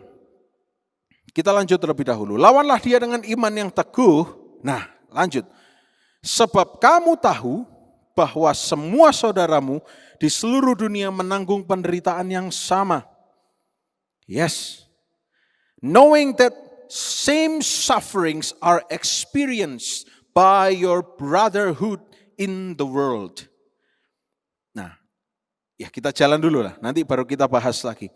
S2: Kita lanjut terlebih dahulu. Lawanlah dia dengan iman yang teguh. Nah, lanjut. Sebab kamu tahu bahwa semua saudaramu di seluruh dunia menanggung penderitaan yang sama. Yes. Knowing that same sufferings are experienced by your brotherhood in the world. Nah, ya kita jalan dulu lah, nanti baru kita bahas lagi.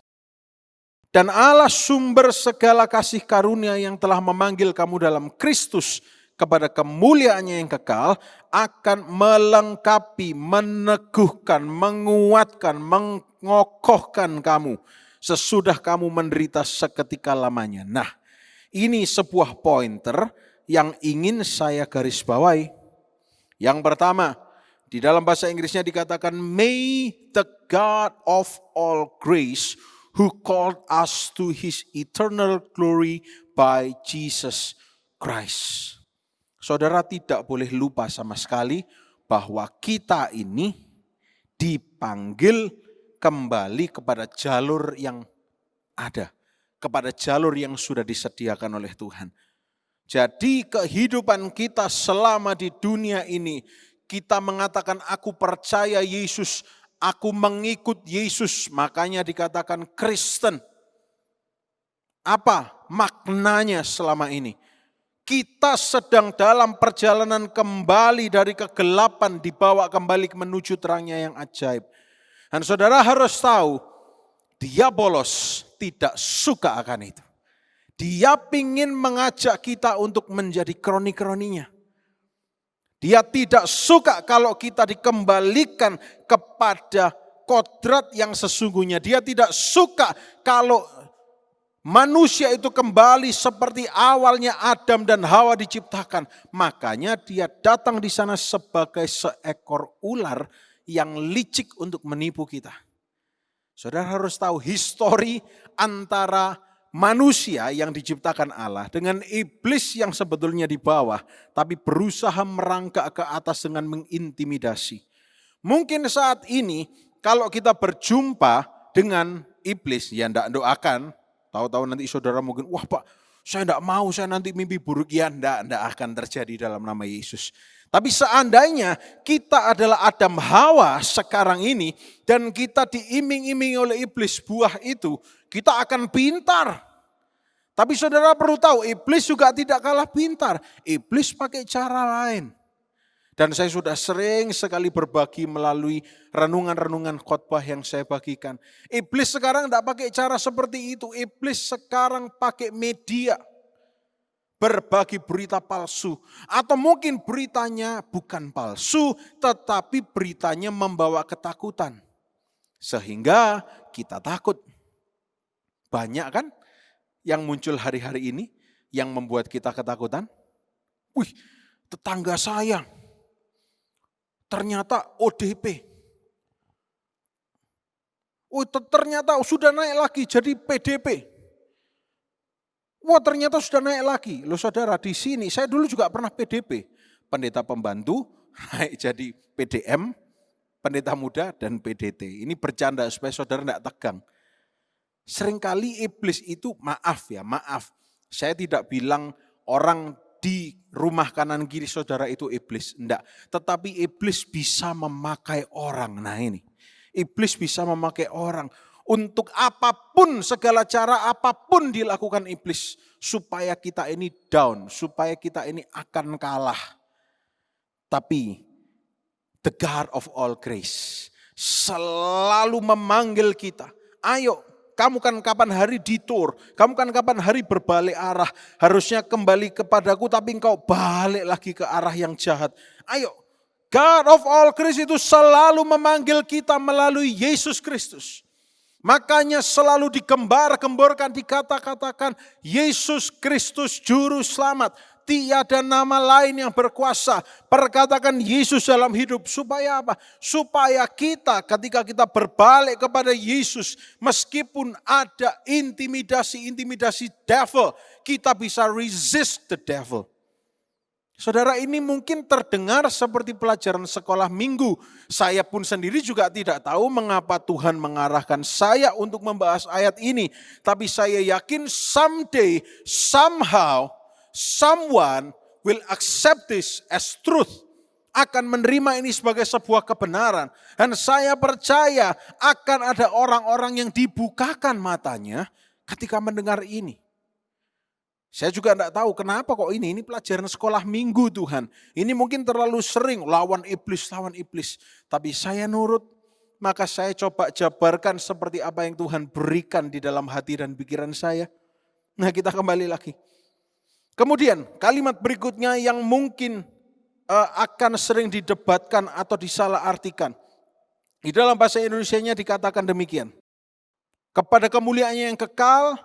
S2: Dan Allah sumber segala kasih karunia yang telah memanggil kamu dalam Kristus kepada kemuliaannya yang kekal, akan melengkapi, meneguhkan, menguatkan, mengokohkan kamu sesudah kamu menderita seketika lamanya. Nah, ini sebuah pointer yang ingin saya garis bawahi. Yang pertama, di dalam bahasa Inggrisnya dikatakan, may the God of all grace who called us to his eternal glory by Jesus Christ. Saudara tidak boleh lupa sama sekali bahwa kita ini dipanggil kembali kepada jalur yang ada, kepada jalur yang sudah disediakan oleh Tuhan. Jadi kehidupan kita selama di dunia ini, kita mengatakan aku percaya Yesus, aku mengikut Yesus, makanya dikatakan Kristen. Apa maknanya selama ini? Kita sedang dalam perjalanan kembali dari kegelapan, dibawa kembali menuju terangnya yang ajaib. Dan saudara harus tahu, diabolos tidak suka akan itu. Dia ingin mengajak kita untuk menjadi kroni-kroninya. Dia tidak suka kalau kita dikembalikan kepada kodrat yang sesungguhnya. Dia tidak suka kalau manusia itu kembali seperti awalnya Adam dan Hawa diciptakan. Makanya dia datang di sana sebagai seekor ular yang licik untuk menipu kita. Saudara harus tahu histori antara manusia yang diciptakan Allah dengan iblis yang sebetulnya di bawah, tapi berusaha merangkak ke atas dengan mengintimidasi. Mungkin saat ini kalau kita berjumpa dengan iblis, ya enggak doakan, tahu-tahu nanti saudara mungkin, wah Pak, saya enggak mau, saya nanti mimpi buruk. Ya enggak akan terjadi dalam nama Yesus. Tapi seandainya kita adalah Adam Hawa sekarang ini dan kita diiming-imingi oleh iblis buah itu, kita akan pintar. Tapi saudara perlu tahu, iblis juga tidak kalah pintar. Iblis pakai cara lain. Dan saya sudah sering sekali berbagi melalui renungan-renungan khotbah yang saya bagikan. Iblis sekarang tidak pakai cara seperti itu. Iblis sekarang pakai media. Berbagi berita palsu. Atau mungkin beritanya bukan palsu, tetapi beritanya membawa ketakutan. Sehingga kita takut. Banyak kan yang muncul hari-hari ini yang membuat kita ketakutan? Wih, tetangga saya ternyata ODP. Oh, ternyata sudah naik lagi jadi PDP. Wah, ternyata sudah naik lagi. Loh saudara, di sini saya dulu juga pernah PDP. Pendeta pembantu naik jadi PDM, pendeta muda dan PDT. Ini bercanda supaya saudara tidak tegang. Seringkali iblis itu, maaf. Saya tidak bilang orang di rumah kanan kiri saudara itu iblis. Enggak. Tetapi iblis bisa memakai orang. Nah ini. Iblis bisa memakai orang. Untuk apapun, segala cara apapun dilakukan iblis. Supaya kita ini down. Supaya kita ini akan kalah. Tapi the God of all grace selalu memanggil kita. Ayo, kamu kan kapan hari detour. Kamu kan kapan hari berbalik arah. Harusnya kembali kepadaku tapi engkau balik lagi ke arah yang jahat. Ayo, God of all grace itu selalu memanggil kita melalui Yesus Kristus. Makanya selalu digembar-gemborkan, dikata-katakan Yesus Kristus Juru Selamat. tiada nama lain yang berkuasa. Perkatakan Yesus dalam hidup. Supaya apa? Supaya kita ketika kita berbalik kepada Yesus, meskipun ada intimidasi devil, kita bisa resist the devil. Saudara, ini mungkin terdengar seperti pelajaran sekolah minggu. Saya pun sendiri juga tidak tahu mengapa Tuhan mengarahkan saya untuk membahas ayat ini. Tapi saya yakin someday, somehow, someone will accept this as truth. Akan menerima ini sebagai sebuah kebenaran. Dan saya percaya akan ada orang-orang yang dibukakan matanya ketika mendengar ini. Saya juga tidak tahu kenapa kok ini pelajaran sekolah minggu Tuhan. Ini mungkin terlalu sering lawan iblis. Tapi saya nurut, maka saya coba jabarkan seperti apa yang Tuhan berikan di dalam hati dan pikiran saya. Nah, kita kembali lagi. Kemudian kalimat berikutnya yang mungkin akan sering didebatkan atau disalahartikan. Di dalam bahasa Indonesianya dikatakan demikian. Kepada kemuliaannya yang kekal,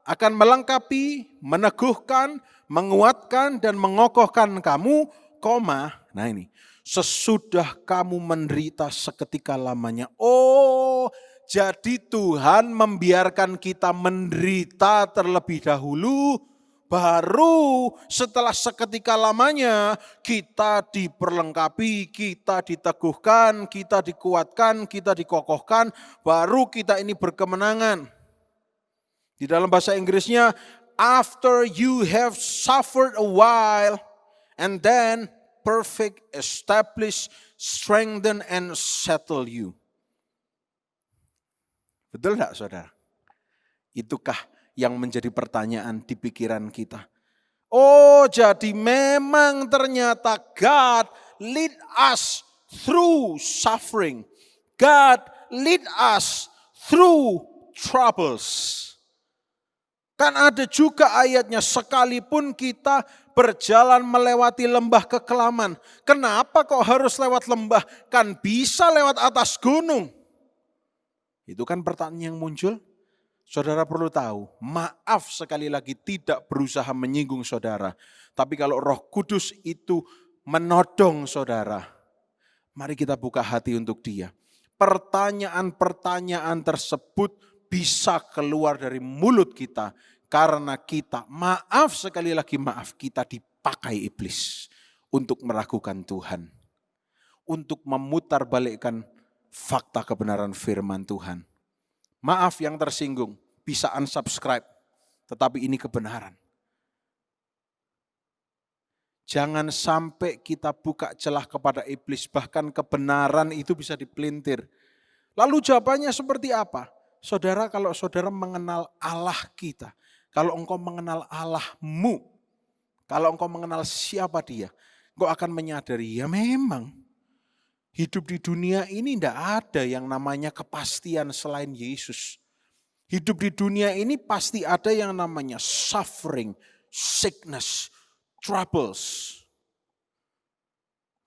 S2: akan melengkapi, meneguhkan, menguatkan, dan mengokohkan kamu, nah ini, sesudah kamu menderita seketika lamanya. Oh, jadi Tuhan membiarkan kita menderita terlebih dahulu, baru setelah seketika lamanya kita diperlengkapi, kita diteguhkan, kita dikuatkan, kita dikokohkan, baru kita ini berkemenangan. Di dalam bahasa Inggrisnya, after you have suffered a while, and then perfect, establish, strengthen, and settle you. Betul tidak, saudara? Itukah yang menjadi pertanyaan di pikiran kita? Oh, jadi memang ternyata God lead us through suffering. God lead us through troubles. Kan ada juga ayatnya, sekalipun kita berjalan melewati lembah kekelaman. Kenapa kok harus lewat lembah? Kan bisa lewat atas gunung. Itu kan pertanyaan yang muncul. Saudara perlu tahu, maaf sekali lagi tidak berusaha menyinggung saudara. Tapi kalau Roh Kudus itu menodong saudara, mari kita buka hati untuk dia. Pertanyaan-pertanyaan tersebut bisa keluar dari mulut kita karena kita, maaf sekali lagi maaf, kita dipakai iblis untuk meragukan Tuhan. Untuk memutarbalikkan fakta kebenaran firman Tuhan. Maaf yang tersinggung, bisa unsubscribe, tetapi ini kebenaran. Jangan sampai kita buka celah kepada iblis, bahkan kebenaran itu bisa dipelintir. Lalu jawabannya seperti apa? Saudara, kalau saudara mengenal Allah kita, kalau engkau mengenal Allahmu, kalau engkau mengenal siapa dia, engkau akan menyadari, ya memang hidup di dunia ini tidak ada yang namanya kepastian selain Yesus. Hidup di dunia ini pasti ada yang namanya suffering, sickness, troubles.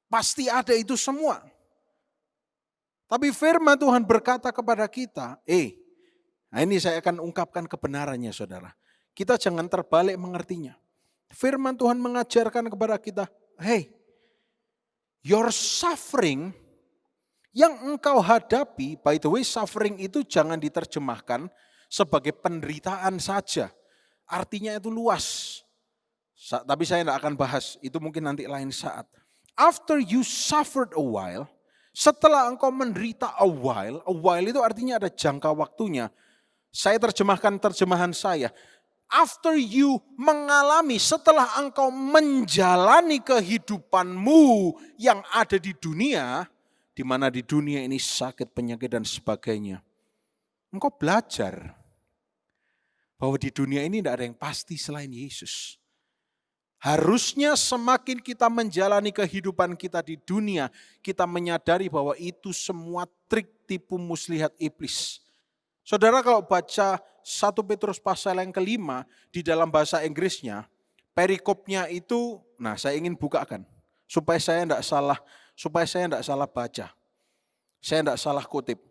S2: Pasti ada itu semua. Tapi firman Tuhan berkata kepada kita, nah ini saya akan ungkapkan kebenarannya saudara. Kita jangan terbalik mengertinya. Firman Tuhan mengajarkan kepada kita, your suffering yang engkau hadapi, by the way suffering itu jangan diterjemahkan sebagai penderitaan saja. Artinya itu luas. Tapi saya tidak akan bahas, itu mungkin nanti lain saat. After you suffered a while, setelah engkau menderita a while itu artinya ada jangka waktunya. Saya terjemahkan terjemahan saya. After you mengalami, setelah engkau menjalani kehidupanmu yang ada di dunia, di mana di dunia ini sakit, penyakit dan sebagainya. Engkau belajar bahwa di dunia ini tidak ada yang pasti selain Yesus. Harusnya semakin kita menjalani kehidupan kita di dunia, kita menyadari bahwa itu semua trik tipu muslihat iblis. Saudara kalau baca 1 Petrus pasal yang kelima di dalam bahasa Inggrisnya, perikopnya itu, nah saya ingin bukakan supaya saya tidak salah baca, saya tidak salah kutip.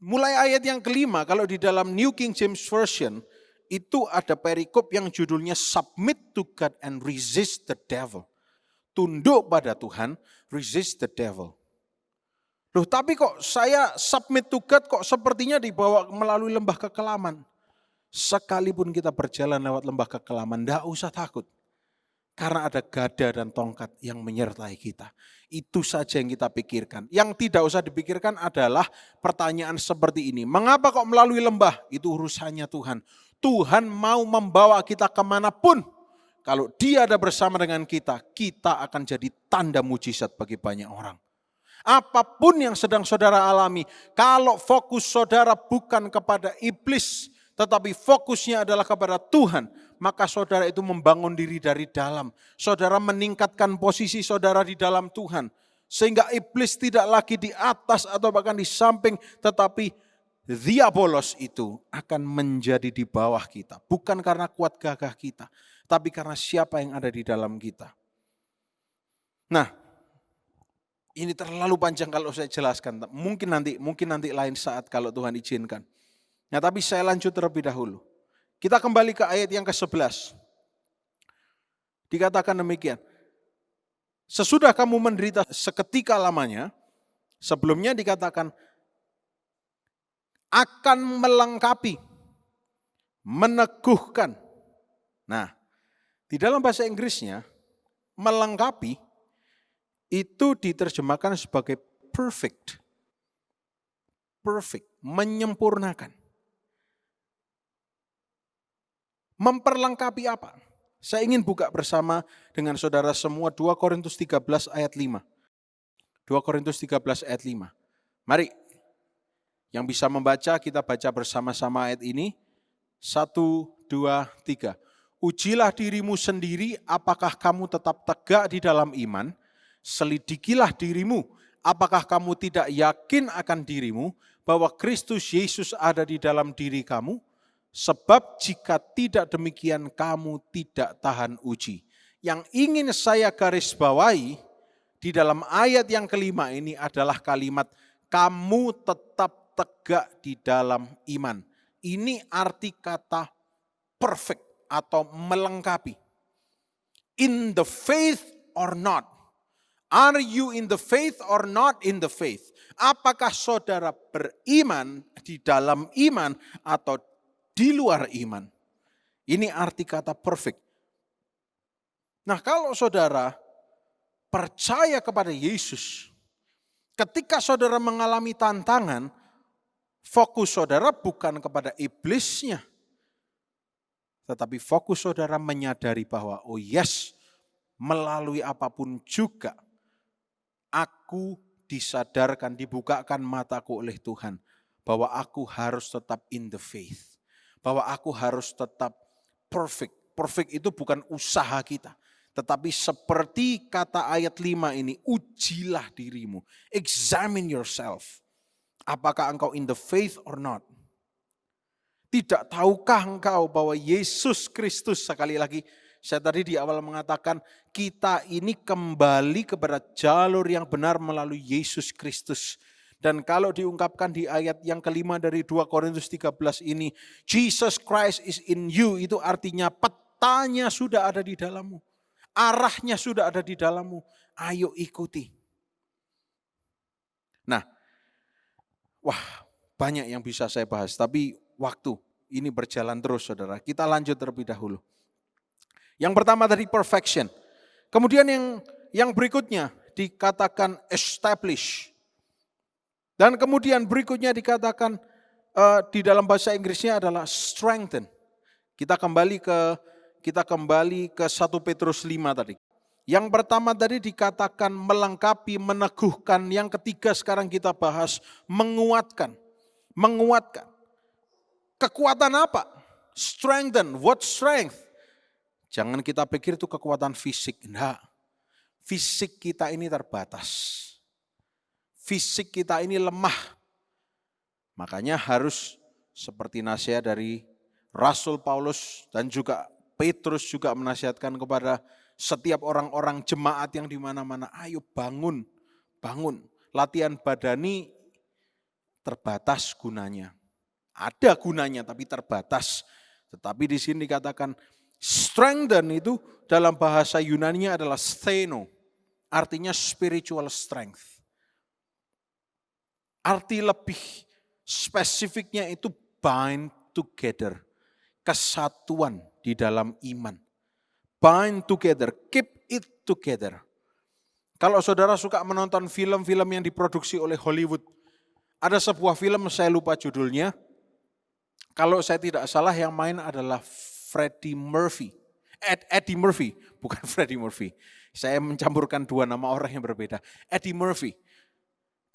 S2: Mulai ayat yang kelima, kalau di dalam New King James Version, itu ada perikop yang judulnya Submit to God and Resist the Devil. Tunduk pada Tuhan, resist the devil. Loh, tapi kok saya submit to God kok sepertinya dibawa melalui lembah kekelaman. Sekalipun kita berjalan lewat lembah kekelaman, tidak usah takut. Karena ada gada dan tongkat yang menyertai kita. Itu saja yang kita pikirkan. Yang tidak usah dipikirkan adalah pertanyaan seperti ini. Mengapa kok melalui lembah? Itu urusannya Tuhan. Tuhan mau membawa kita kemanapun. Kalau Dia ada bersama dengan kita, kita akan jadi tanda mujizat bagi banyak orang. Apapun yang sedang saudara alami, kalau fokus saudara bukan kepada iblis, tetapi fokusnya adalah kepada Tuhan, maka saudara itu membangun diri dari dalam. Saudara meningkatkan posisi saudara di dalam Tuhan. Sehingga iblis tidak lagi di atas atau bahkan di samping, tetapi diabolos itu akan menjadi di bawah kita. Bukan karena kuat gagah kita, tapi karena siapa yang ada di dalam kita. Nah, ini terlalu panjang kalau saya jelaskan. Mungkin nanti lain saat kalau Tuhan izinkan. Nah, tapi saya lanjut terlebih dahulu. Kita kembali ke ayat yang ke-11. Dikatakan demikian. Sesudah kamu menderita seketika lamanya, sebelumnya dikatakan akan melengkapi, meneguhkan. Nah, di dalam bahasa Inggrisnya, melengkapi itu diterjemahkan sebagai perfect. Perfect, menyempurnakan. Memperlengkapi apa? Saya ingin buka bersama dengan saudara semua 2 Korintus 13 ayat 5. 2 Korintus 13 ayat 5. Mari, yang bisa membaca kita baca bersama-sama ayat ini. 1, 2, 3. Ujilah dirimu sendiri apakah kamu tetap tegak di dalam iman. Selidikilah dirimu apakah kamu tidak yakin akan dirimu bahwa Kristus Yesus ada di dalam diri kamu. Sebab jika tidak demikian kamu tidak tahan uji. Yang ingin saya garis bawahi di dalam ayat yang kelima ini adalah kalimat kamu tetap tegak di dalam iman. Ini arti kata perfect atau melengkapi. In the faith or not? Are you in the faith or not in the faith? Apakah saudara beriman di dalam iman atau di luar iman? Ini arti kata perfect. Nah, kalau saudara percaya kepada Yesus, ketika saudara mengalami tantangan, fokus saudara bukan kepada iblisnya, tetapi fokus saudara menyadari bahwa oh yes, melalui apapun juga aku disadarkan, dibukakan mataku oleh Tuhan bahwa aku harus tetap in the faith. Bahwa aku harus tetap perfect. Perfect itu bukan usaha kita. Tetapi seperti kata ayat 5 ini, ujilah dirimu. Examine yourself. Apakah engkau in the faith or not? Tidak tahukah engkau bahwa Yesus Kristus, sekali lagi saya tadi di awal mengatakan kita ini kembali kepada jalur yang benar melalui Yesus Kristus. Dan kalau diungkapkan di ayat yang kelima dari 2 Korintus 13 ini, Jesus Christ is in you, itu artinya petanya sudah ada di dalammu. Arahnya sudah ada di dalammu. Ayo ikuti. Nah, banyak yang bisa saya bahas, tapi waktu ini berjalan terus saudara. Kita lanjut terlebih dahulu. Yang pertama tadi perfection. Kemudian yang berikutnya dikatakan establish. Dan kemudian berikutnya dikatakan di dalam bahasa Inggrisnya adalah strengthen. Kita kembali ke 1 Petrus 5 tadi. Yang pertama tadi dikatakan melengkapi, meneguhkan. Yang ketiga sekarang kita bahas menguatkan. Menguatkan. Kekuatan apa? Strengthen. What strength? Jangan kita pikir itu kekuatan fisik. Enggak. Fisik kita ini terbatas. Fisik kita ini lemah. Makanya harus seperti nasihat dari Rasul Paulus dan juga Petrus juga menasihatkan kepada setiap orang-orang jemaat yang di mana-mana, ayo bangun, bangun. Latihan badani terbatas gunanya. Ada gunanya tapi terbatas. Tetapi di sini dikatakan strengthen itu dalam bahasa Yunani-nya adalah stheno. Artinya spiritual strength. Arti lebih spesifiknya itu bind together. Kesatuan di dalam iman. Bind together, keep it together. Kalau saudara suka menonton film-film yang diproduksi oleh Hollywood, ada sebuah film, saya lupa judulnya. Kalau saya tidak salah yang main adalah Eddie Murphy, bukan Freddie Murphy. Saya mencampurkan dua nama orang yang berbeda. Eddie Murphy.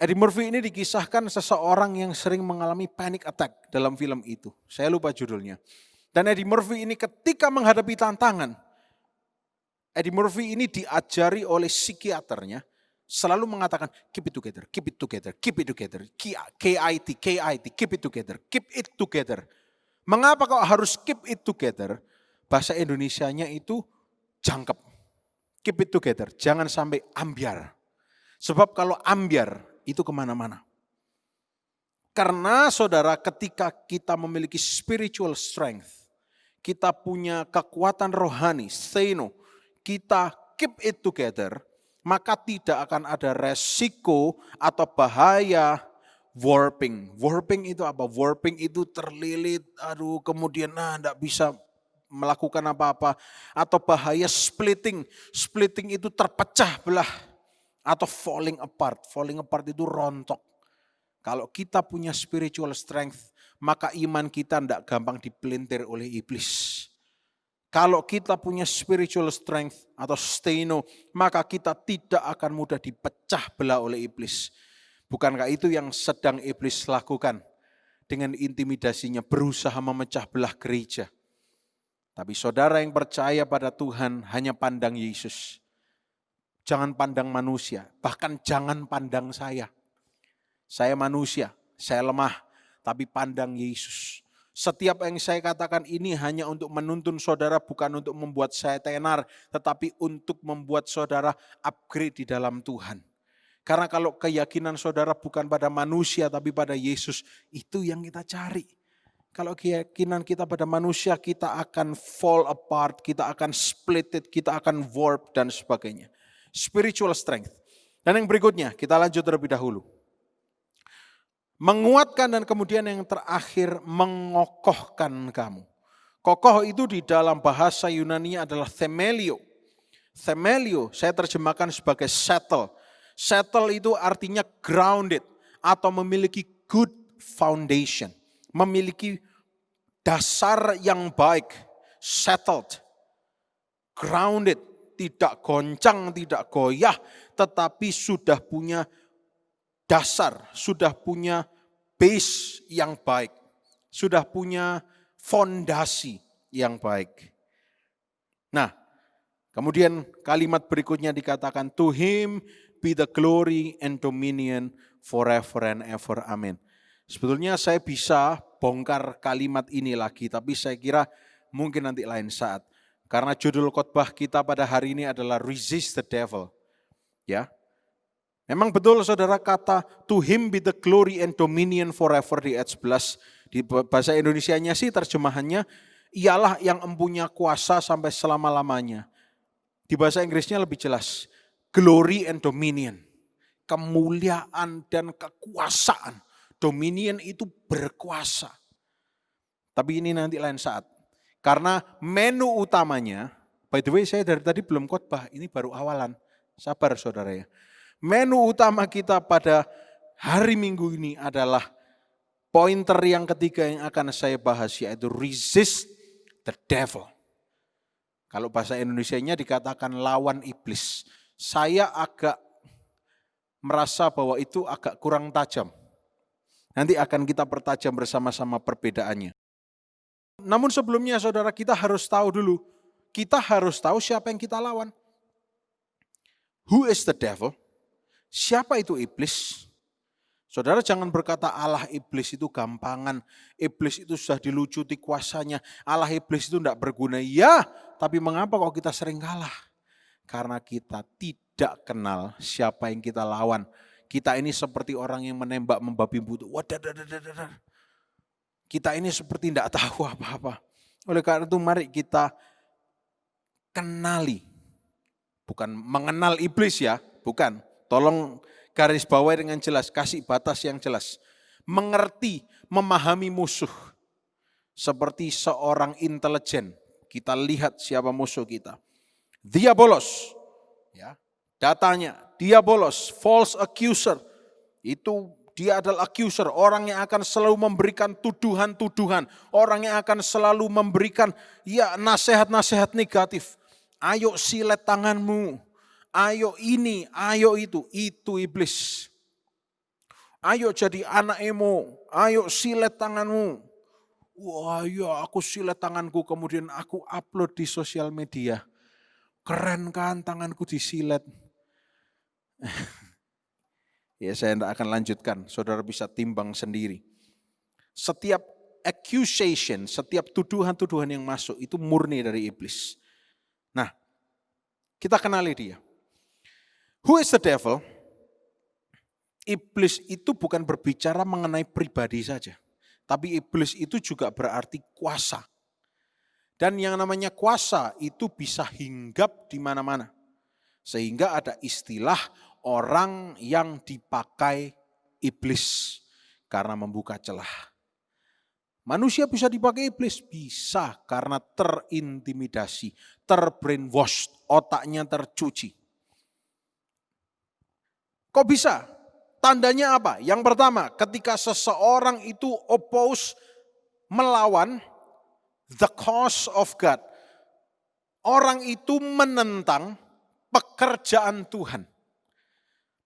S2: Eddie Murphy ini dikisahkan seseorang yang sering mengalami panic attack dalam film itu. Saya lupa judulnya. Dan Eddie Murphy ini ketika menghadapi tantangan, Eddie Murphy ini diajari oleh psikiaternya selalu mengatakan keep it together, keep it together, keep it together, KIT, keep it together, keep it together. Mengapa kau harus keep it together? Bahasa Indonesianya itu jangkep. Keep it together, jangan sampai ambiar. Sebab kalau ambiar itu kemana-mana. Karena saudara ketika kita memiliki spiritual strength, kita punya kekuatan rohani, stheno, kita keep it together, maka tidak akan ada resiko atau bahaya warping. Warping itu apa? Warping itu terlilit, kemudian enggak bisa melakukan apa-apa. Atau bahaya splitting. Splitting itu terpecah belah. Atau falling apart. Falling apart itu rontok. Kalau kita punya spiritual strength, maka iman kita enggak gampang dipelintir oleh iblis. Kalau kita punya spiritual strength atau stheno, maka kita tidak akan mudah dipecah belah oleh iblis. Bukankah itu yang sedang iblis lakukan dengan intimidasinya, berusaha memecah belah gereja. Tapi saudara yang percaya pada Tuhan hanya pandang Yesus. Jangan pandang manusia, bahkan jangan pandang saya. Saya manusia, saya lemah, tapi pandang Yesus. Setiap yang saya katakan ini hanya untuk menuntun saudara, bukan untuk membuat saya tenar, tetapi untuk membuat saudara upgrade di dalam Tuhan. Karena kalau keyakinan saudara bukan pada manusia, tapi pada Yesus, itu yang kita cari. Kalau keyakinan kita pada manusia, kita akan fall apart, kita akan split it, kita akan warp dan sebagainya. Spiritual strength. Dan yang berikutnya, kita lanjut terlebih dahulu. Menguatkan dan kemudian yang terakhir mengokohkan kamu. Kokoh itu di dalam bahasa Yunani adalah themelio. Themelio saya terjemahkan sebagai settle. Settle itu artinya grounded atau memiliki good foundation. Memiliki dasar yang baik. Settled. Grounded. Tidak goncang, tidak goyah. Tetapi sudah punya dasar, sudah punya base yang baik, sudah punya fondasi yang baik. Nah, kemudian kalimat berikutnya dikatakan, to him be the glory and dominion forever and ever. Amin. Sebetulnya saya bisa bongkar kalimat ini lagi, tapi saya kira mungkin nanti lain saat. Karena judul khotbah kita pada hari ini adalah resist the devil. Ya. Memang betul saudara kata to him be the glory and dominion forever di ayat 11. Di bahasa Indonesianya sih terjemahannya ialah yang empunya kuasa sampai selama-lamanya. Di bahasa Inggrisnya lebih jelas. Glory and dominion. Kemuliaan dan kekuasaan. Dominion itu berkuasa. Tapi ini nanti lain saat. Karena menu utamanya, by the way saya dari tadi belum khotbah, ini baru awalan. Sabar saudara ya. Menu utama kita pada hari Minggu ini adalah pointer yang ketiga yang akan saya bahas, yaitu resist the devil. Kalau bahasa Indonesianya dikatakan lawan iblis. Saya agak merasa bahwa itu agak kurang tajam. Nanti akan kita pertajam bersama-sama perbedaannya. Namun sebelumnya saudara kita harus tahu dulu, kita harus tahu siapa yang kita lawan. Who is the devil? Siapa itu iblis? Saudara jangan berkata Allah iblis itu gampangan, iblis itu sudah dilucuti kuasanya, Allah iblis itu tidak berguna. Ya, tapi mengapa kok kita sering kalah? Karena kita tidak kenal siapa yang kita lawan. Kita ini seperti orang yang menembak membabi buta. Kita ini seperti tidak tahu apa-apa. Oleh karena itu mari kita kenali. Bukan mengenal iblis ya, bukan. Tolong garis bawahi dengan jelas, kasih batas yang jelas. Mengerti, memahami musuh. Seperti seorang intelijen, kita lihat siapa musuh kita. Diabolos, ya, datanya diabolos, false accuser. Itu dia adalah accuser, orang yang akan selalu memberikan tuduhan-tuduhan, orang yang akan selalu memberikan ya nasihat-nasihat negatif. Ayo silet tanganmu, ayo ini, ayo itu iblis. Ayo jadi anak emo, ayo silet tanganmu. Wah ya aku silet tanganku kemudian aku upload di sosial media. Keren kan tanganku disilet. Ya saya tidak akan lanjutkan, saudara bisa timbang sendiri. Setiap accusation, setiap tuduhan-tuduhan yang masuk itu murni dari iblis. Nah, kita kenali dia. Who is the devil? Iblis itu bukan berbicara mengenai pribadi saja. Tapi iblis itu juga berarti kuasa. Dan yang namanya kuasa itu bisa hinggap di mana-mana. Sehingga ada istilah orang yang dipakai iblis karena membuka celah. Manusia bisa dipakai iblis? Bisa, karena terintimidasi, terbrainwashed, otaknya tercuci. Kok bisa? Tandanya apa? Yang pertama, ketika seseorang itu oppose, melawan the cause of God. Orang itu menentang pekerjaan Tuhan.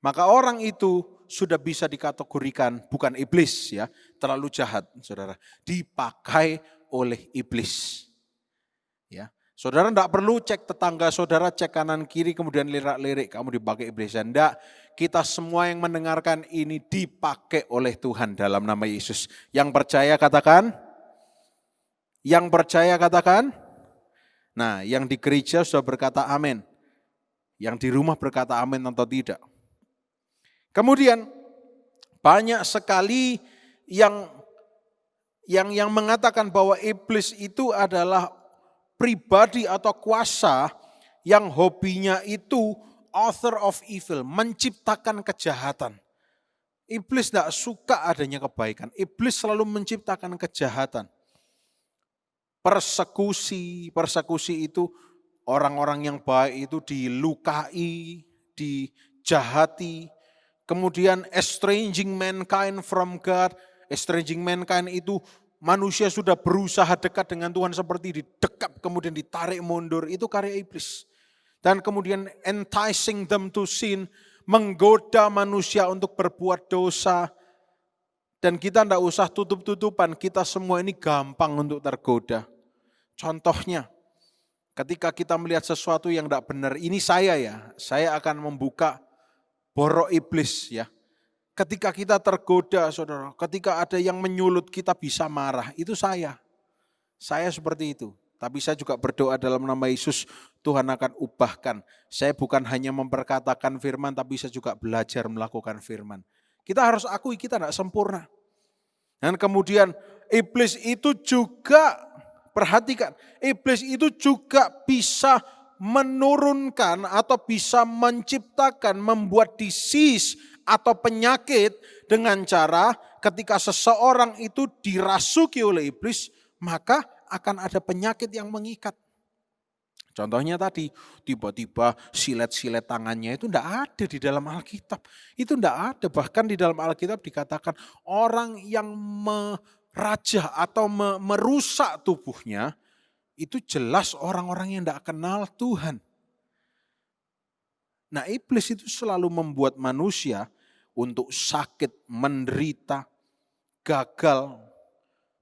S2: Maka orang itu sudah bisa dikategorikan bukan iblis ya, terlalu jahat saudara, dipakai oleh iblis. Ya, saudara tidak perlu cek tetangga saudara, cek kanan kiri kemudian lirik-lirik kamu dipakai iblis. Tidak, kita semua yang mendengarkan ini dipakai oleh Tuhan dalam nama Yesus. Yang percaya katakan, yang percaya katakan. Nah, yang di gereja sudah berkata amin, yang di rumah berkata amin atau tidak. Kemudian banyak sekali yang mengatakan bahwa iblis itu adalah pribadi atau kuasa yang hobinya itu author of evil, menciptakan kejahatan. Iblis tidak suka adanya kebaikan, iblis selalu menciptakan kejahatan. Persekusi itu orang-orang yang baik itu dilukai, dijahati. Kemudian estranging mankind from God. Estranging mankind itu manusia sudah berusaha dekat dengan Tuhan seperti didekap kemudian ditarik mundur. Itu karya iblis. Dan kemudian enticing them to sin. Menggoda manusia untuk berbuat dosa. Dan kita tidak usah tutup-tutupan. Kita semua ini gampang untuk tergoda. Contohnya, ketika kita melihat sesuatu yang tidak benar. Ini saya akan membuka borok iblis ya. Ketika kita tergoda saudara, ketika ada yang menyulut kita bisa marah, itu saya. Saya seperti itu. Tapi saya juga berdoa dalam nama Yesus, Tuhan akan ubahkan. Saya bukan hanya memperkatakan firman, tapi saya juga belajar melakukan firman. Kita harus akui kita tidak sempurna. Dan kemudian iblis itu juga, perhatikan, iblis itu juga bisa menurunkan atau bisa menciptakan, membuat disease atau penyakit dengan cara ketika seseorang itu dirasuki oleh iblis, maka akan ada penyakit yang mengikat. Contohnya tadi, tiba-tiba silet-silet tangannya itu tidak ada di dalam Alkitab. Itu tidak ada, bahkan di dalam Alkitab dikatakan orang yang merajah atau merusak tubuhnya, itu jelas orang-orang yang tidak kenal Tuhan. Nah, iblis itu selalu membuat manusia untuk sakit, menderita, gagal,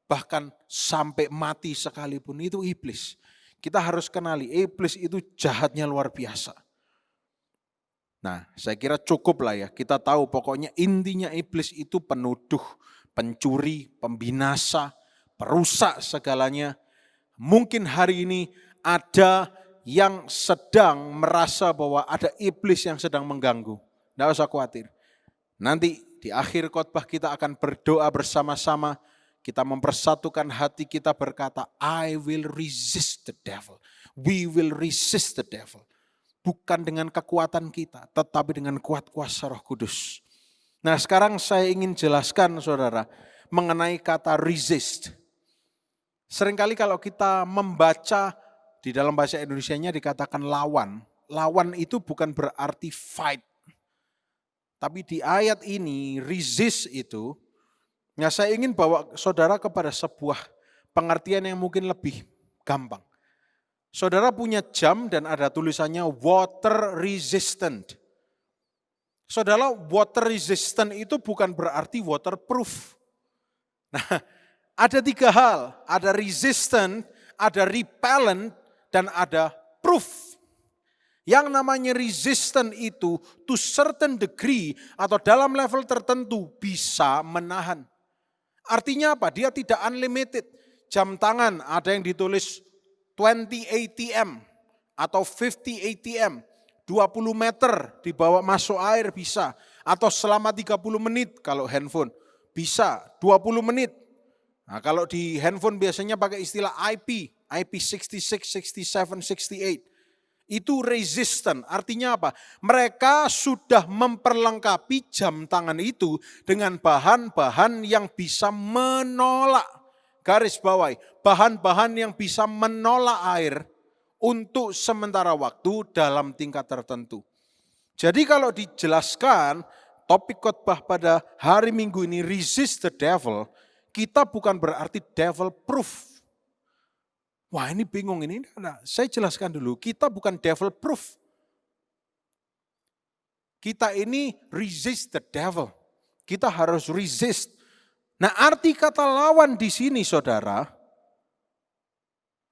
S2: bahkan sampai mati sekalipun. Itu iblis. Kita harus kenali, iblis itu jahatnya luar biasa. Nah, saya kira cukup lah ya. Kita tahu pokoknya intinya iblis itu penuduh, pencuri, pembinasa, perusak segalanya. Mungkin hari ini ada yang sedang merasa bahwa ada iblis yang sedang mengganggu. Tidak usah khawatir. Nanti di akhir khotbah kita akan berdoa bersama-sama. kita mempersatukan hati kita berkata, I will resist the devil. We will resist the devil. Bukan dengan kekuatan kita, tetapi dengan kuat kuasa Roh Kudus. Nah, sekarang saya ingin jelaskan saudara mengenai kata resist. Seringkali kalau kita membaca di dalam bahasa Indonesianya dikatakan lawan. Lawan itu bukan berarti fight. Tapi di ayat ini resist itu, nah, saya ingin bawa saudara kepada sebuah pengertian yang mungkin lebih gampang. Saudara punya jam dan ada tulisannya water resistant. Saudara, water resistant itu bukan berarti waterproof. Nah, ada 3 hal. Ada resistant, ada repellent, dan ada proof. Yang namanya resistant itu to certain degree atau dalam level tertentu bisa menahan. Artinya apa? Dia tidak unlimited. Jam tangan ada yang ditulis 20 ATM atau 50 ATM. 20 meter dibawa masuk air bisa. Atau selama 30 menit kalau handphone. Bisa 20 menit. Nah, kalau di handphone biasanya pakai istilah IP 66, 67, 68. Itu resistant, artinya apa? Mereka sudah memperlengkapi jam tangan itu dengan bahan-bahan yang bisa menolak, garis bawahi, bahan-bahan yang bisa menolak air untuk sementara waktu dalam tingkat tertentu. Jadi kalau dijelaskan topik khotbah pada hari Minggu ini resist the devil, kita bukan berarti devil proof. Wah, ini bingung ini. Nah, saya jelaskan dulu, kita bukan devil proof. Kita ini resist the devil. Kita harus resist. Nah, arti kata lawan di sini saudara,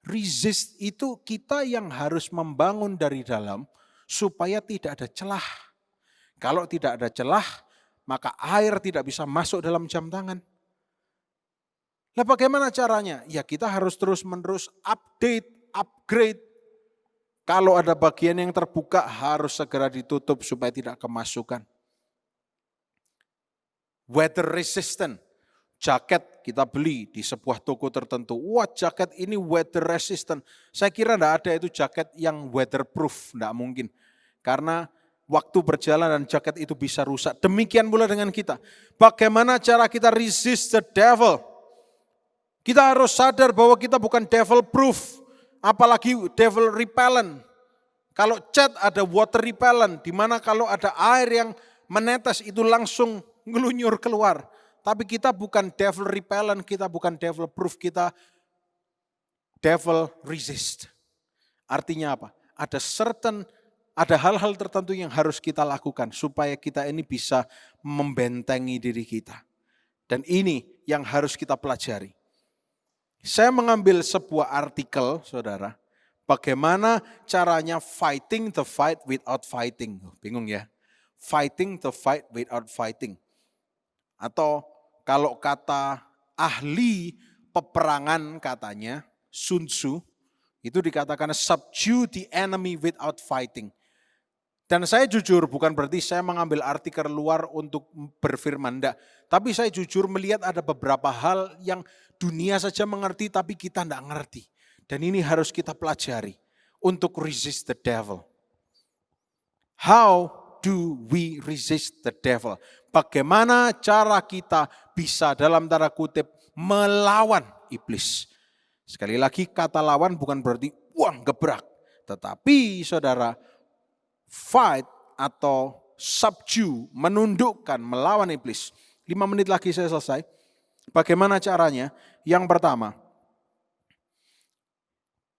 S2: resist itu kita yang harus membangun dari dalam supaya tidak ada celah. Kalau tidak ada celah, maka air tidak bisa masuk dalam jam tangan. Nah, bagaimana caranya? Ya, kita harus terus-menerus update, upgrade. Kalau ada bagian yang terbuka harus segera ditutup supaya tidak kemasukan. Weather resistant. Jaket kita beli di sebuah toko tertentu. Wah, jaket ini weather resistant. Saya kira tidak ada itu jaket yang weatherproof, tidak mungkin. Karena waktu berjalan dan jaket itu bisa rusak. Demikian pula dengan kita. Bagaimana cara kita resist the devil? Kita harus sadar bahwa kita bukan devil proof, apalagi devil repellent. Kalau cat ada water repellent, di mana kalau ada air yang menetes itu langsung ngelunyur keluar. Tapi kita bukan devil repellent, kita bukan devil proof, kita devil resist. Artinya apa? Ada hal-hal tertentu yang harus kita lakukan supaya kita ini bisa membentengi diri kita. Dan ini yang harus kita pelajari. Saya mengambil sebuah artikel, saudara, bagaimana caranya fighting the fight without fighting. Bingung ya? Fighting the fight without fighting. Atau kalau kata ahli peperangan katanya, Sun Tzu, itu dikatakan subdue the enemy without fighting. Dan saya jujur, bukan berarti saya mengambil artikel luar untuk berfirman, enggak. Tapi saya jujur melihat ada beberapa hal yang dunia saja mengerti tapi kita enggak ngerti. Dan ini harus kita pelajari untuk resist the devil. How do we resist the devil? Bagaimana cara kita bisa dalam tanda kutip melawan iblis? Sekali lagi kata lawan bukan berarti gebrak. Tetapi saudara, fight atau subdue, menundukkan, melawan iblis. 5 menit lagi saya selesai. Bagaimana caranya? Yang pertama,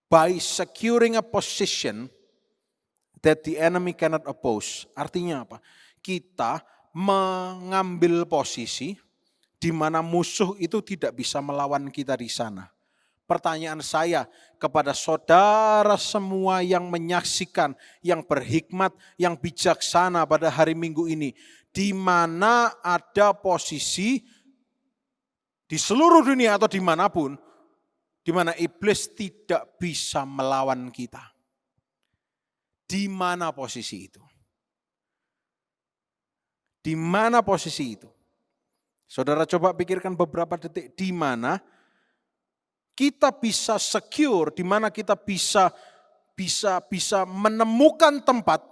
S2: by securing a position that the enemy cannot oppose. Artinya apa? Kita mengambil posisi di mana musuh itu tidak bisa melawan kita di sana. Pertanyaan saya kepada saudara semua yang menyaksikan, yang berhikmat, yang bijaksana pada hari Minggu ini. Di mana ada posisi di seluruh dunia atau dimanapun, di mana iblis tidak bisa melawan kita. Di mana posisi itu? Di mana posisi itu? Saudara coba pikirkan beberapa detik di mana kita bisa secure, di mana kita bisa menemukan tempat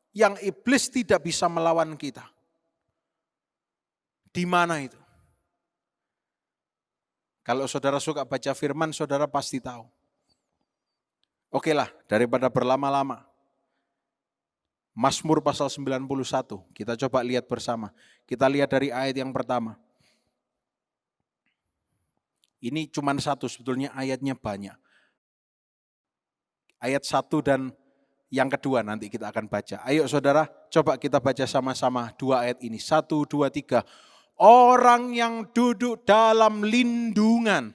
S2: yang iblis tidak bisa melawan kita. Di mana itu? Kalau saudara suka baca firman, saudara pasti tahu. Oke lah, daripada berlama-lama. Mazmur pasal 91, kita coba lihat bersama. Kita lihat dari ayat yang pertama. Ini cuma satu, sebetulnya ayatnya banyak. Ayat 1 dan yang kedua nanti kita akan baca. Ayo saudara, coba kita baca sama-sama 2 ayat ini. 1, 2, 3. Orang yang duduk dalam lindungan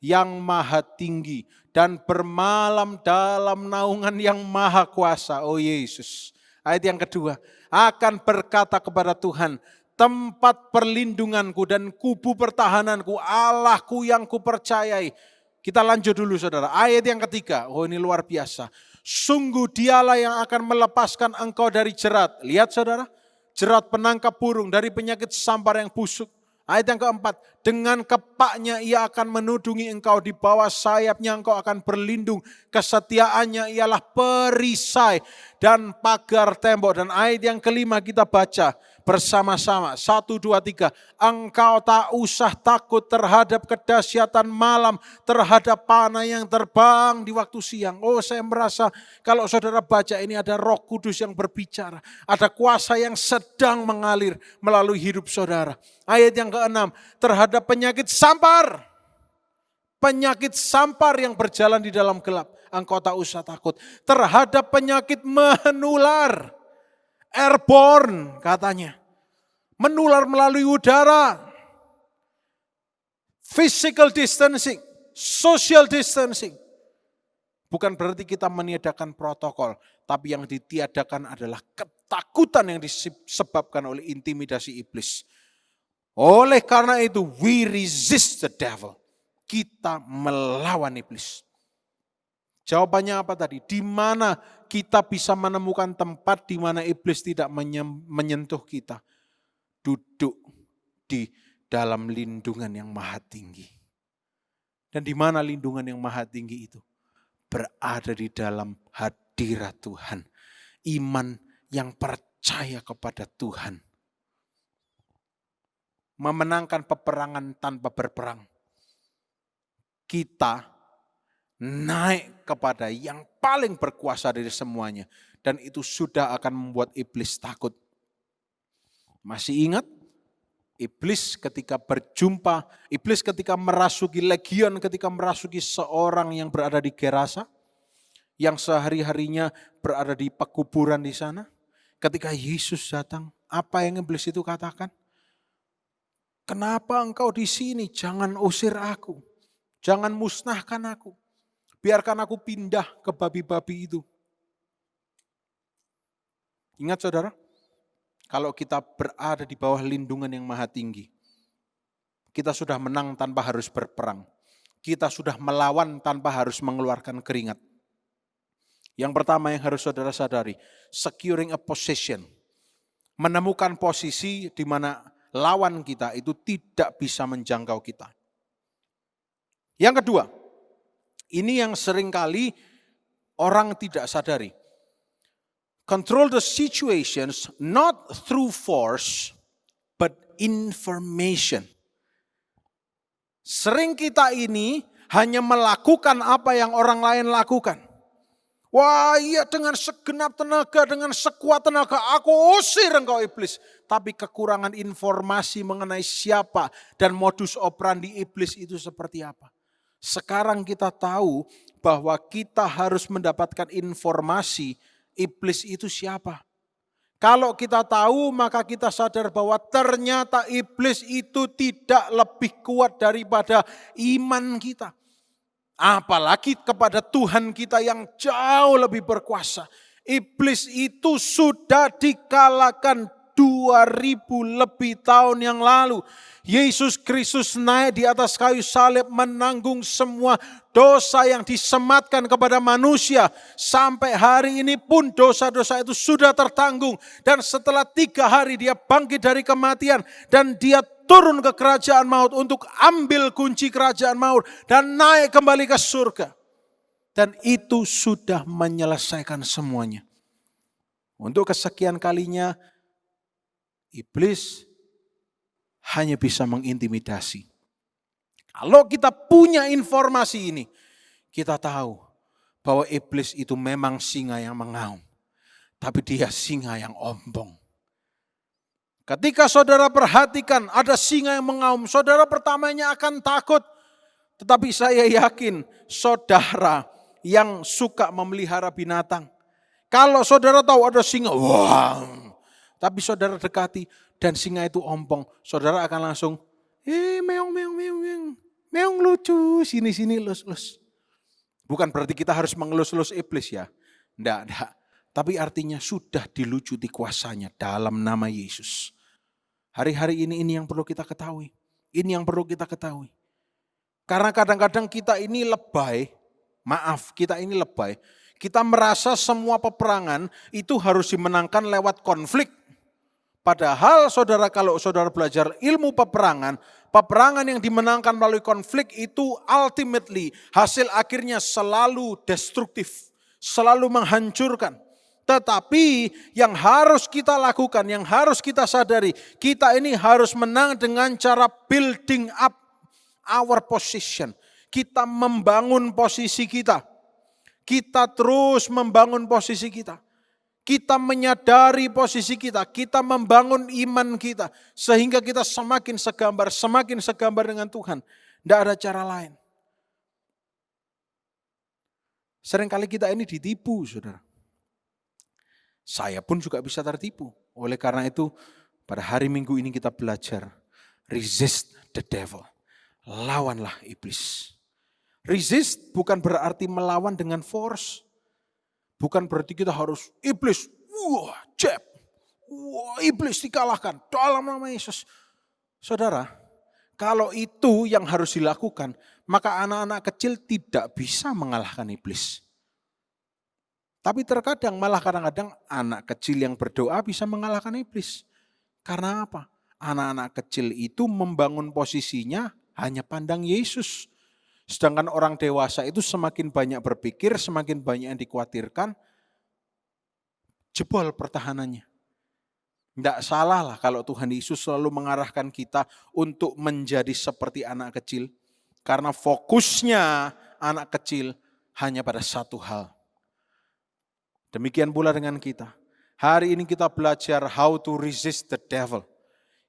S2: yang maha tinggi dan bermalam dalam naungan yang maha kuasa. Oh Yesus. Ayat yang kedua. Akan berkata kepada Tuhan, tempat perlindunganku dan kubu pertahananku, Allahku yang kupercayai. Kita lanjut dulu saudara. Ayat yang ketiga. Oh ini luar biasa. Sungguh dialah yang akan melepaskan engkau dari jerat. Lihat saudara. Jerat penangkap burung dari penyakit sampar yang busuk. Ayat yang keempat, dengan kepaknya ia akan menudungi engkau, di bawah sayapnya engkau akan berlindung. Kesetiaannya ialah perisai dan pagar tembok. Dan ayat yang kelima kita baca bersama-sama. 1, 2, 3. Engkau tak usah takut terhadap kedahsyatan malam, terhadap panah yang terbang di waktu siang. Oh saya merasa kalau saudara baca ini ada Roh Kudus yang berbicara. Ada kuasa yang sedang mengalir melalui hidup saudara. Ayat yang ke-6, terhadap penyakit sampar. Penyakit sampar yang berjalan di dalam gelap. Engkau tak usah takut. Terhadap penyakit menular. Airborne katanya. Menular melalui udara. Physical distancing. Social distancing. Bukan berarti kita meniadakan protokol. Tapi yang ditiadakan adalah ketakutan yang disebabkan oleh intimidasi iblis. Oleh karena itu, we resist the devil. Kita melawan iblis. Jawabannya apa tadi? Di mana kita bisa menemukan tempat di mana iblis tidak menyentuh kita? Duduk di dalam lindungan yang maha tinggi. Dan di mana lindungan yang maha tinggi itu? Berada di dalam hadirat Tuhan. Iman yang percaya kepada Tuhan. Memenangkan peperangan tanpa berperang. Kita naik kepada yang paling berkuasa dari semuanya. Dan itu sudah akan membuat iblis takut. Masih ingat? Iblis ketika berjumpa, iblis ketika merasuki legion, ketika merasuki seorang yang berada di Gerasa, yang sehari-harinya berada di pekuburan di sana. Ketika Yesus datang, apa yang iblis itu katakan? Kenapa engkau di sini? Jangan usir aku. Jangan musnahkan aku. Biarkan aku pindah ke babi-babi itu. Ingat saudara, kalau kita berada di bawah lindungan yang maha tinggi, kita sudah menang tanpa harus berperang. Kita sudah melawan tanpa harus mengeluarkan keringat. Yang pertama yang harus saudara sadari, securing a position. Menemukan posisi di mana lawan kita itu tidak bisa menjangkau kita. Yang kedua, ini yang seringkali orang tidak sadari. Control the situations not through force, but information. Sering kita ini hanya melakukan apa yang orang lain lakukan. Wah iya dengan segenap tenaga, dengan sekuat tenaga aku usir engkau iblis. Tapi kekurangan informasi mengenai siapa dan modus operandi iblis itu seperti apa. Sekarang kita tahu bahwa kita harus mendapatkan informasi iblis itu siapa. Kalau kita tahu maka kita sadar bahwa ternyata iblis itu tidak lebih kuat daripada iman kita. Apalagi kepada Tuhan kita yang jauh lebih berkuasa. Iblis itu sudah dikalahkan 2000 lebih tahun yang lalu. Yesus Kristus naik di atas kayu salib menanggung semua dosa yang disematkan kepada manusia. Sampai hari ini pun dosa-dosa itu sudah tertanggung. Dan setelah 3 hari dia bangkit dari kematian. Dan dia turun ke kerajaan maut untuk ambil kunci kerajaan maut dan naik kembali ke surga. Dan itu sudah menyelesaikan semuanya. Untuk kesekian kalinya, iblis hanya bisa mengintimidasi. Kalau kita punya informasi ini, kita tahu bahwa iblis itu memang singa yang mengaum. Tapi dia singa yang ompong. Ketika saudara perhatikan ada singa yang mengaum, saudara pertamanya akan takut. Tetapi saya yakin saudara yang suka memelihara binatang. Kalau saudara tahu ada singa, wah. Tapi saudara dekati dan singa itu ompong, saudara akan langsung, meong, meong, meong, meong. Meong lucu, sini, lus. Bukan berarti kita harus mengelus-elus iblis ya. Enggak. Tapi artinya sudah dilucuti kuasanya dalam nama Yesus. Hari-hari ini yang perlu kita ketahui. Ini yang perlu kita ketahui. Karena kadang-kadang kita ini lebay. Kita merasa semua peperangan itu harus dimenangkan lewat konflik. Padahal saudara, kalau saudara belajar ilmu peperangan yang dimenangkan melalui konflik itu ultimately hasil akhirnya selalu destruktif, selalu menghancurkan. Tetapi yang harus kita lakukan, yang harus kita sadari, kita ini harus menang dengan cara building up our position. Kita membangun posisi kita. Kita terus membangun posisi kita. Kita menyadari posisi kita. Kita membangun iman kita. Sehingga kita semakin segambar dengan Tuhan. Tidak ada cara lain. Seringkali kita ini ditipu, saudara. Saya pun juga bisa tertipu. Oleh karena itu, pada hari Minggu ini kita belajar. Resist the devil. Lawanlah iblis. Resist bukan berarti melawan dengan force. Bukan berarti kita harus iblis, iblis dikalahkan dalam nama Yesus. Saudara, kalau itu yang harus dilakukan, maka anak-anak kecil tidak bisa mengalahkan iblis. Tapi terkadang malah kadang-kadang anak kecil yang berdoa bisa mengalahkan iblis. Karena apa? Anak-anak kecil itu membangun posisinya hanya pandang Yesus. Sedangkan orang dewasa itu semakin banyak berpikir, semakin banyak yang dikhawatirkan, jebol pertahanannya. Tidak salah lah kalau Tuhan Yesus selalu mengarahkan kita untuk menjadi seperti anak kecil. Karena fokusnya anak kecil hanya pada satu hal. Demikian pula dengan kita. Hari ini kita belajar how to resist the devil.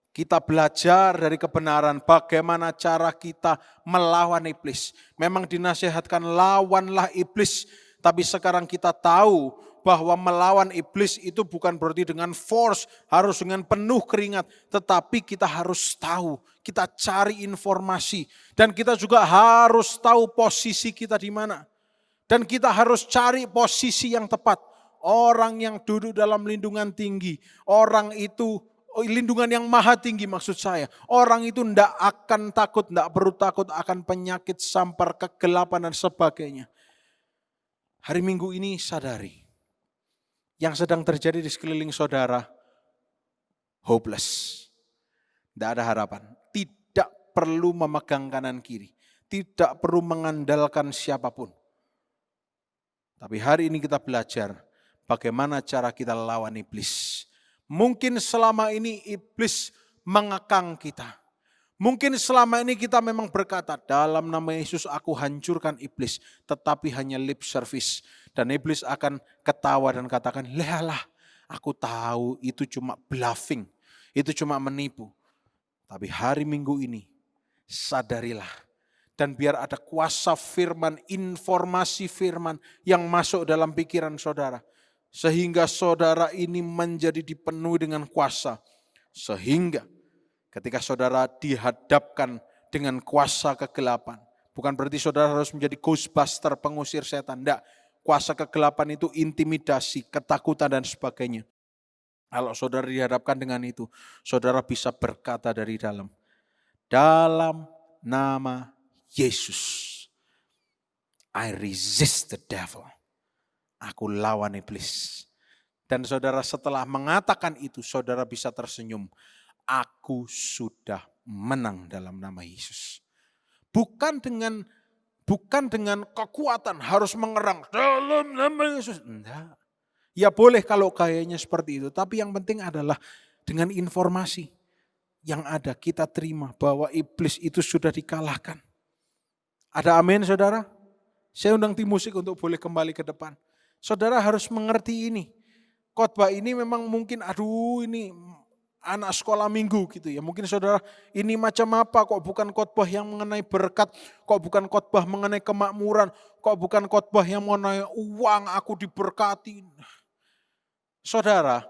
S2: Kita belajar dari kebenaran bagaimana cara kita melawan iblis. Memang dinasihatkan lawanlah iblis. Tapi sekarang kita tahu bahwa melawan iblis itu bukan berarti dengan force, harus dengan penuh keringat. Tetapi kita harus tahu, kita cari informasi. Dan kita juga harus tahu posisi kita di mana. Dan kita harus cari posisi yang tepat. Orang yang duduk dalam lindungan tinggi, orang itu lindungan yang maha tinggi maksud saya. Orang itu tidak akan takut, tidak perlu takut akan penyakit, sampar, kegelapan dan sebagainya. Hari Minggu ini sadari, yang sedang terjadi di sekeliling saudara, hopeless. Tidak ada harapan, tidak perlu memegang kanan kiri, tidak perlu mengandalkan siapapun. Tapi hari ini kita belajar bagaimana cara kita lawan iblis. Mungkin selama ini iblis mengekang kita. Mungkin selama ini kita memang berkata, dalam nama Yesus aku hancurkan iblis. Tetapi hanya lip service. Dan iblis akan ketawa dan katakan, lehalah aku tahu itu cuma bluffing. Itu cuma menipu. Tapi hari Minggu ini sadarilah. Dan biar ada kuasa firman, informasi firman yang masuk dalam pikiran saudara. Sehingga saudara ini menjadi dipenuhi dengan kuasa. Sehingga ketika saudara dihadapkan dengan kuasa kegelapan. Bukan berarti saudara harus menjadi ghostbuster, pengusir setan. Tidak. Kuasa kegelapan itu intimidasi, ketakutan dan sebagainya. Kalau saudara dihadapkan dengan itu, saudara bisa berkata dari dalam. Dalam nama Yesus, I resist the devil. Aku lawan iblis. Dan saudara setelah mengatakan itu, saudara bisa tersenyum. Aku sudah menang dalam nama Yesus. Bukan dengan kekuatan harus mengerang dalam nama Yesus. Enggak. Ya boleh kalau kayaknya seperti itu. Tapi yang penting adalah dengan informasi yang ada kita terima bahwa iblis itu sudah dikalahkan. Ada amin saudara? Saya undang tim musik untuk boleh kembali ke depan. Saudara harus mengerti ini. Khotbah ini memang mungkin ini anak sekolah minggu gitu ya. Mungkin saudara ini macam apa kok bukan khotbah yang mengenai berkat, kok bukan khotbah mengenai kemakmuran, kok bukan khotbah yang mengenai uang aku diberkati. Saudara,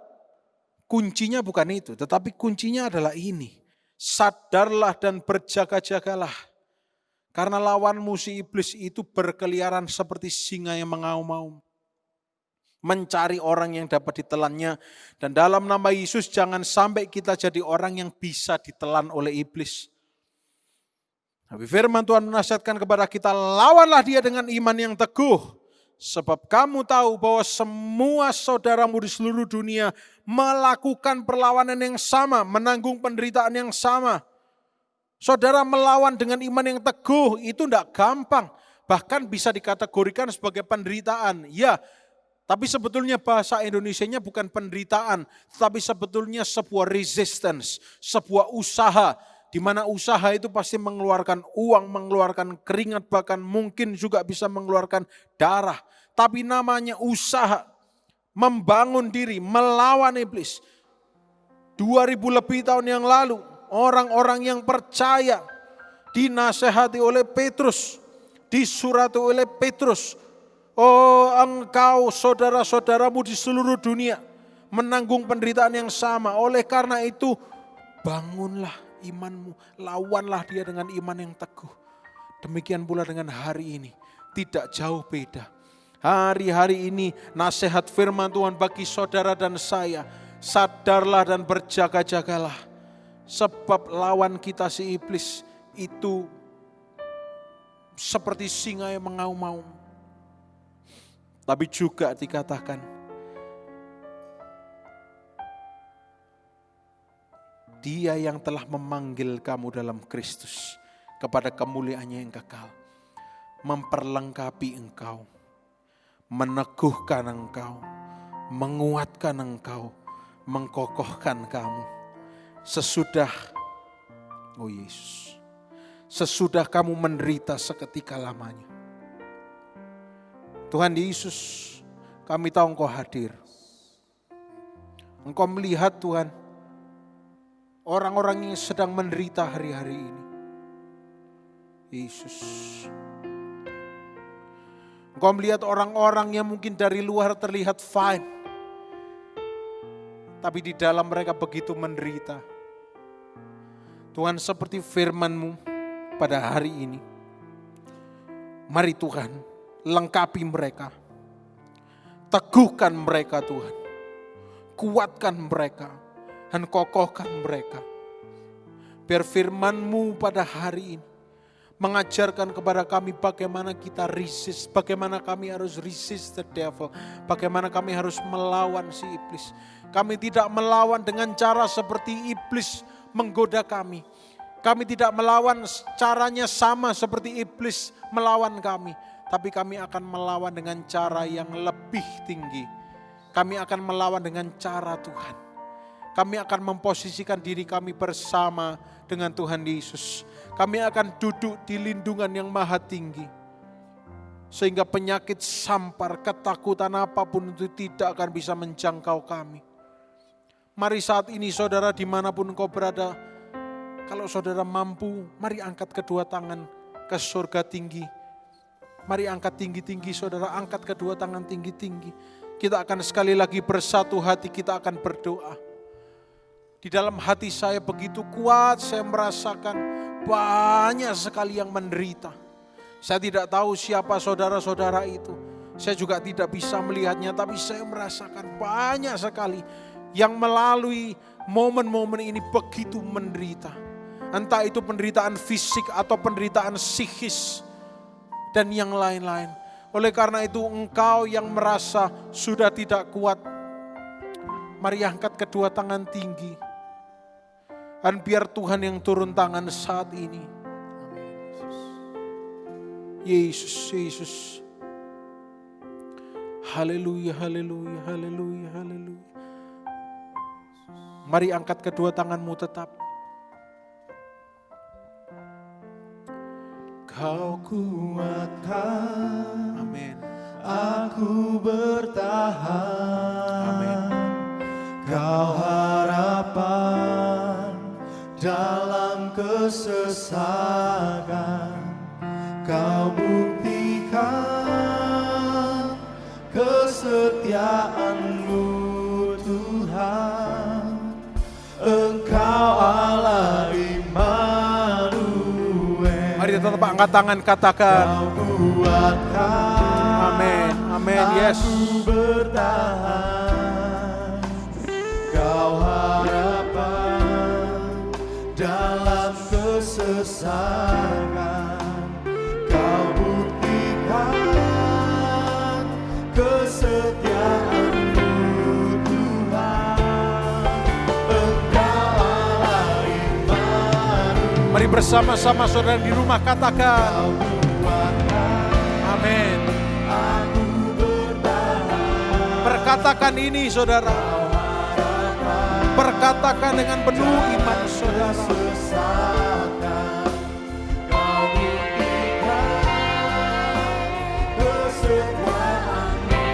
S2: kuncinya bukan itu, tetapi kuncinya adalah ini. Sadarlah dan berjaga-jagalah. Karena lawanmu si iblis itu berkeliaran seperti singa yang mengaum-ngaum. Mencari orang yang dapat ditelannya. Dan dalam nama Yesus jangan sampai kita jadi orang yang bisa ditelan oleh iblis. Tapi firman Tuhan menasihatkan kepada kita, lawanlah dia dengan iman yang teguh. Sebab kamu tahu bahwa semua saudaramu di seluruh dunia melakukan perlawanan yang sama, menanggung penderitaan yang sama. Saudara melawan dengan iman yang teguh itu tidak gampang. Bahkan bisa dikategorikan sebagai penderitaan. Ya, tapi sebetulnya bahasa Indonesianya bukan penderitaan. Tapi sebetulnya sebuah resistance, sebuah usaha. Di mana usaha itu pasti mengeluarkan uang, mengeluarkan keringat, bahkan mungkin juga bisa mengeluarkan darah. Tapi namanya usaha, membangun diri, melawan iblis. 2000 lebih tahun yang lalu, orang-orang yang percaya dinasehati oleh Petrus, disurati oleh Petrus. Oh engkau saudara-saudaramu di seluruh dunia menanggung penderitaan yang sama. Oleh karena itu bangunlah imanmu, lawanlah dia dengan iman yang teguh. Demikian pula dengan hari ini, tidak jauh beda. Hari-hari ini nasihat firman Tuhan bagi saudara dan saya, sadarlah dan berjaga-jagalah. Sebab lawan kita si iblis itu seperti singa yang mengaum-ngaum. Tapi juga dikatakan, dia yang telah memanggil kamu dalam Kristus kepada kemuliaannya yang kekal, memperlengkapi engkau, meneguhkan engkau, menguatkan engkau, mengkokohkan kamu. Sesudah, oh Yesus, sesudah kamu menderita seketika lamanya. Tuhan Yesus, kami tahu Engkau hadir. Engkau melihat Tuhan, orang-orang yang sedang menderita hari-hari ini. Yesus, Engkau melihat orang-orang yang mungkin dari luar terlihat fine, tapi di dalam mereka begitu menderita. Tuhan, seperti firman-Mu pada hari ini, mari Tuhan, lengkapi mereka, teguhkan mereka Tuhan, kuatkan mereka, dan kokohkan mereka. Biar firman-Mu pada hari ini mengajarkan kepada kami bagaimana kita resist, bagaimana kami harus resist the devil, bagaimana kami harus melawan si iblis. Kami tidak melawan dengan cara seperti iblis menggoda kami. Kami tidak melawan caranya sama seperti iblis melawan kami. Tapi kami akan melawan dengan cara yang lebih tinggi. Kami akan melawan dengan cara Tuhan. Kami akan memposisikan diri kami bersama dengan Tuhan Yesus. Kami akan duduk di lindungan yang maha tinggi. Sehingga penyakit sampar, ketakutan apapun itu tidak akan bisa menjangkau kami. Mari saat ini saudara dimanapun engkau berada, kalau saudara mampu, mari angkat kedua tangan ke surga tinggi. Mari angkat tinggi-tinggi saudara, angkat kedua tangan tinggi-tinggi. Kita akan sekali lagi bersatu hati, kita akan berdoa. Di dalam hati saya begitu kuat, saya merasakan banyak sekali yang menderita. Saya tidak tahu siapa saudara-saudara itu. Saya juga tidak bisa melihatnya, tapi saya merasakan banyak sekali yang melalui momen-momen ini begitu menderita. Entah itu penderitaan fisik atau penderitaan psikis dan yang lain-lain. Oleh karena itu engkau yang merasa sudah tidak kuat, mari angkat kedua tangan tinggi. Dan biar Tuhan yang turun tangan saat ini. Yesus, Yesus. Haleluya, haleluya, haleluya, haleluya. Mari angkat kedua tanganmu tetap.
S3: Kau kuatkan,
S2: Amin.
S3: aku bertahan.
S2: Amin.
S3: Kau harapan dalam kesesakan. Kau buktikan kesetiaan-Mu Tuhan. Engkau Allah Immanuel.
S2: Mari tetap angkat tangan, katakan.
S3: Kau kuatkan.
S2: Amin, amin, yes.
S3: Aku bertahan. Kau harapan dalam kesesakan. Kau buktikan kesetiaan-Mu Tuhan. Engkau Allah Immanuel.
S2: Mari bersama-sama saudara di rumah katakan.
S3: Kau kuatkan.
S2: Amin.
S3: Aku bertahan.
S2: Perkatakan ini saudara. Perkatakan dengan penuh iman saudara.
S3: Kesesakan, Kau buktikan kesetiaan-Mu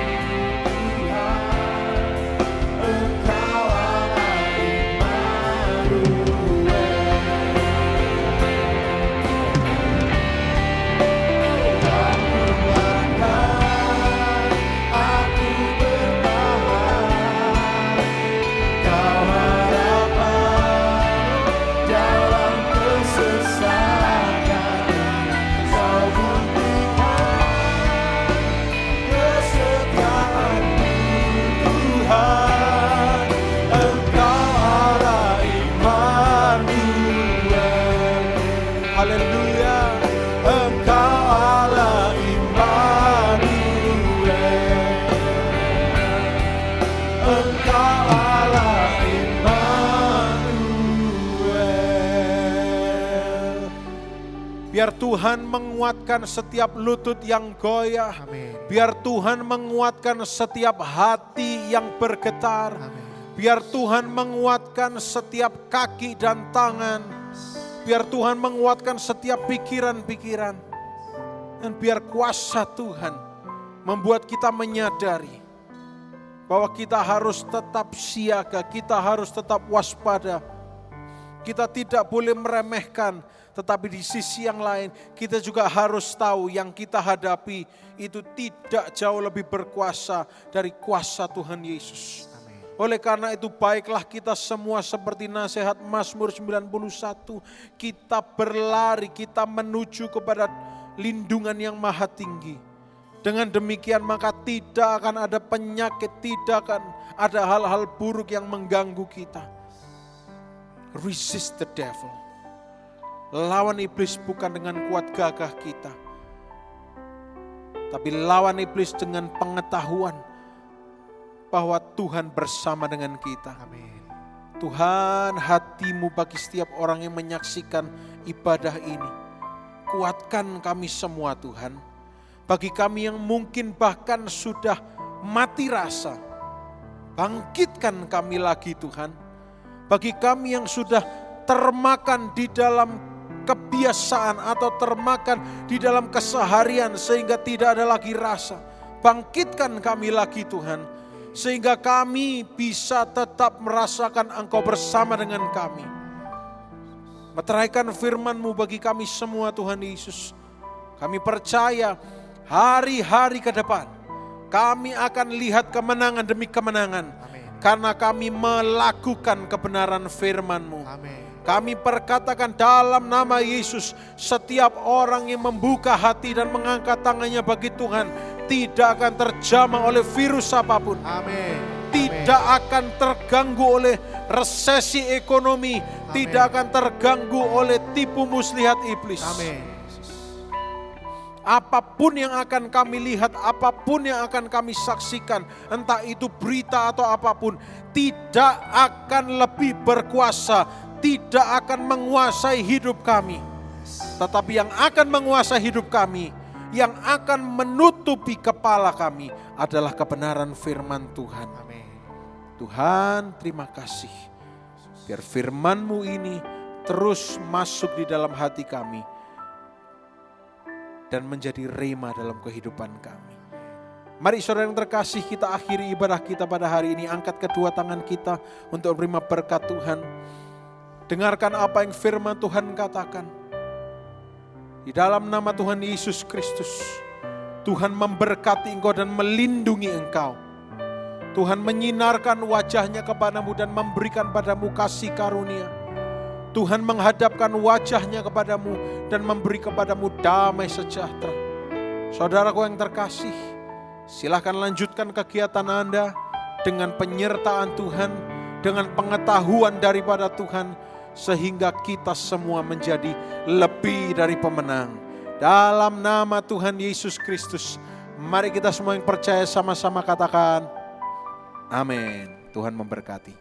S3: Tuhan. Engkau Allah Immanuel. Kau kuatkan, aku bertahan. Kau harapan dalam kesesakan. Kau buktikan kesetiaan-Mu Tuhan. Engkau Allah Immanuel.
S2: Haleluya.
S3: Engkau Allah Immanuel. Engkau Allah Immanuel.
S2: Biar Tuhan menguatkan setiap lutut yang goyah.
S5: Amin.
S2: Biar Tuhan menguatkan setiap hati yang bergetar.
S5: Amin.
S2: Biar Tuhan menguatkan setiap kaki dan tangan. Biar Tuhan menguatkan setiap pikiran-pikiran. Dan biar kuasa Tuhan membuat kita menyadari bahwa kita harus tetap siaga, kita harus tetap waspada. Kita tidak boleh meremehkan, tetapi di sisi yang lain kita juga harus tahu yang kita hadapi itu tidak jauh lebih berkuasa dari kuasa Tuhan Yesus. Oleh karena itu baiklah kita semua seperti nasihat Mazmur 91, kita berlari, kita menuju kepada lindungan yang maha tinggi. Dengan demikian maka tidak akan ada penyakit, tidak akan ada hal-hal buruk yang mengganggu kita. Resist the devil. Lawan iblis bukan dengan kuat gagah kita, tapi lawan iblis dengan pengetahuan bahwa Tuhan bersama dengan kita.
S5: Amin.
S2: Tuhan, hatimu bagi setiap orang yang menyaksikan ibadah ini. Kuatkan kami semua Tuhan. Bagi kami yang mungkin bahkan sudah mati rasa, bangkitkan kami lagi Tuhan. Bagi kami yang sudah termakan di dalam kebiasaan atau termakan di dalam keseharian sehingga tidak ada lagi rasa, bangkitkan kami lagi Tuhan. Sehingga kami bisa tetap merasakan Engkau bersama dengan kami. Meteraikan firman-Mu bagi kami semua Tuhan Yesus. Kami percaya hari-hari ke depan kami akan lihat kemenangan demi kemenangan.
S5: Amin.
S2: Karena kami melakukan kebenaran firman-Mu.
S5: Amin.
S2: Kami perkatakan dalam nama Yesus, setiap orang yang membuka hati dan mengangkat tangannya bagi Tuhan tidak akan terjamah oleh virus apapun.
S5: Amin.
S2: Tidak akan terganggu oleh resesi ekonomi. Tidak akan terganggu oleh tipu muslihat iblis.
S5: Amin.
S2: Apapun yang akan kami lihat, apapun yang akan kami saksikan, entah itu berita atau apapun, tidak akan lebih berkuasa, tidak akan menguasai hidup kami. Tetapi yang akan menguasai hidup kami, yang akan menutupi kepala kami adalah kebenaran firman Tuhan.
S5: Amin.
S2: Tuhan, terima kasih. Biar firman-Mu ini terus masuk di dalam hati kami dan menjadi rema dalam kehidupan kami. Mari saudara yang terkasih, kita akhiri ibadah kita pada hari ini. Angkat kedua tangan kita untuk menerima berkat Tuhan. Dengarkan apa yang firman Tuhan katakan. Di dalam nama Tuhan Yesus Kristus, Tuhan memberkati engkau dan melindungi engkau. Tuhan menyinarkan wajahnya kepadamu dan memberikan padamu kasih karunia. Tuhan menghadapkan wajahnya kepadamu dan memberi kepadamu damai sejahtera. Saudaraku yang terkasih, silahkan lanjutkan kegiatan Anda dengan penyertaan Tuhan, dengan pengetahuan daripada Tuhan, sehingga kita semua menjadi lebih dari pemenang. Dalam nama Tuhan Yesus Kristus, mari kita semua yang percaya sama-sama katakan, amin. Tuhan memberkati.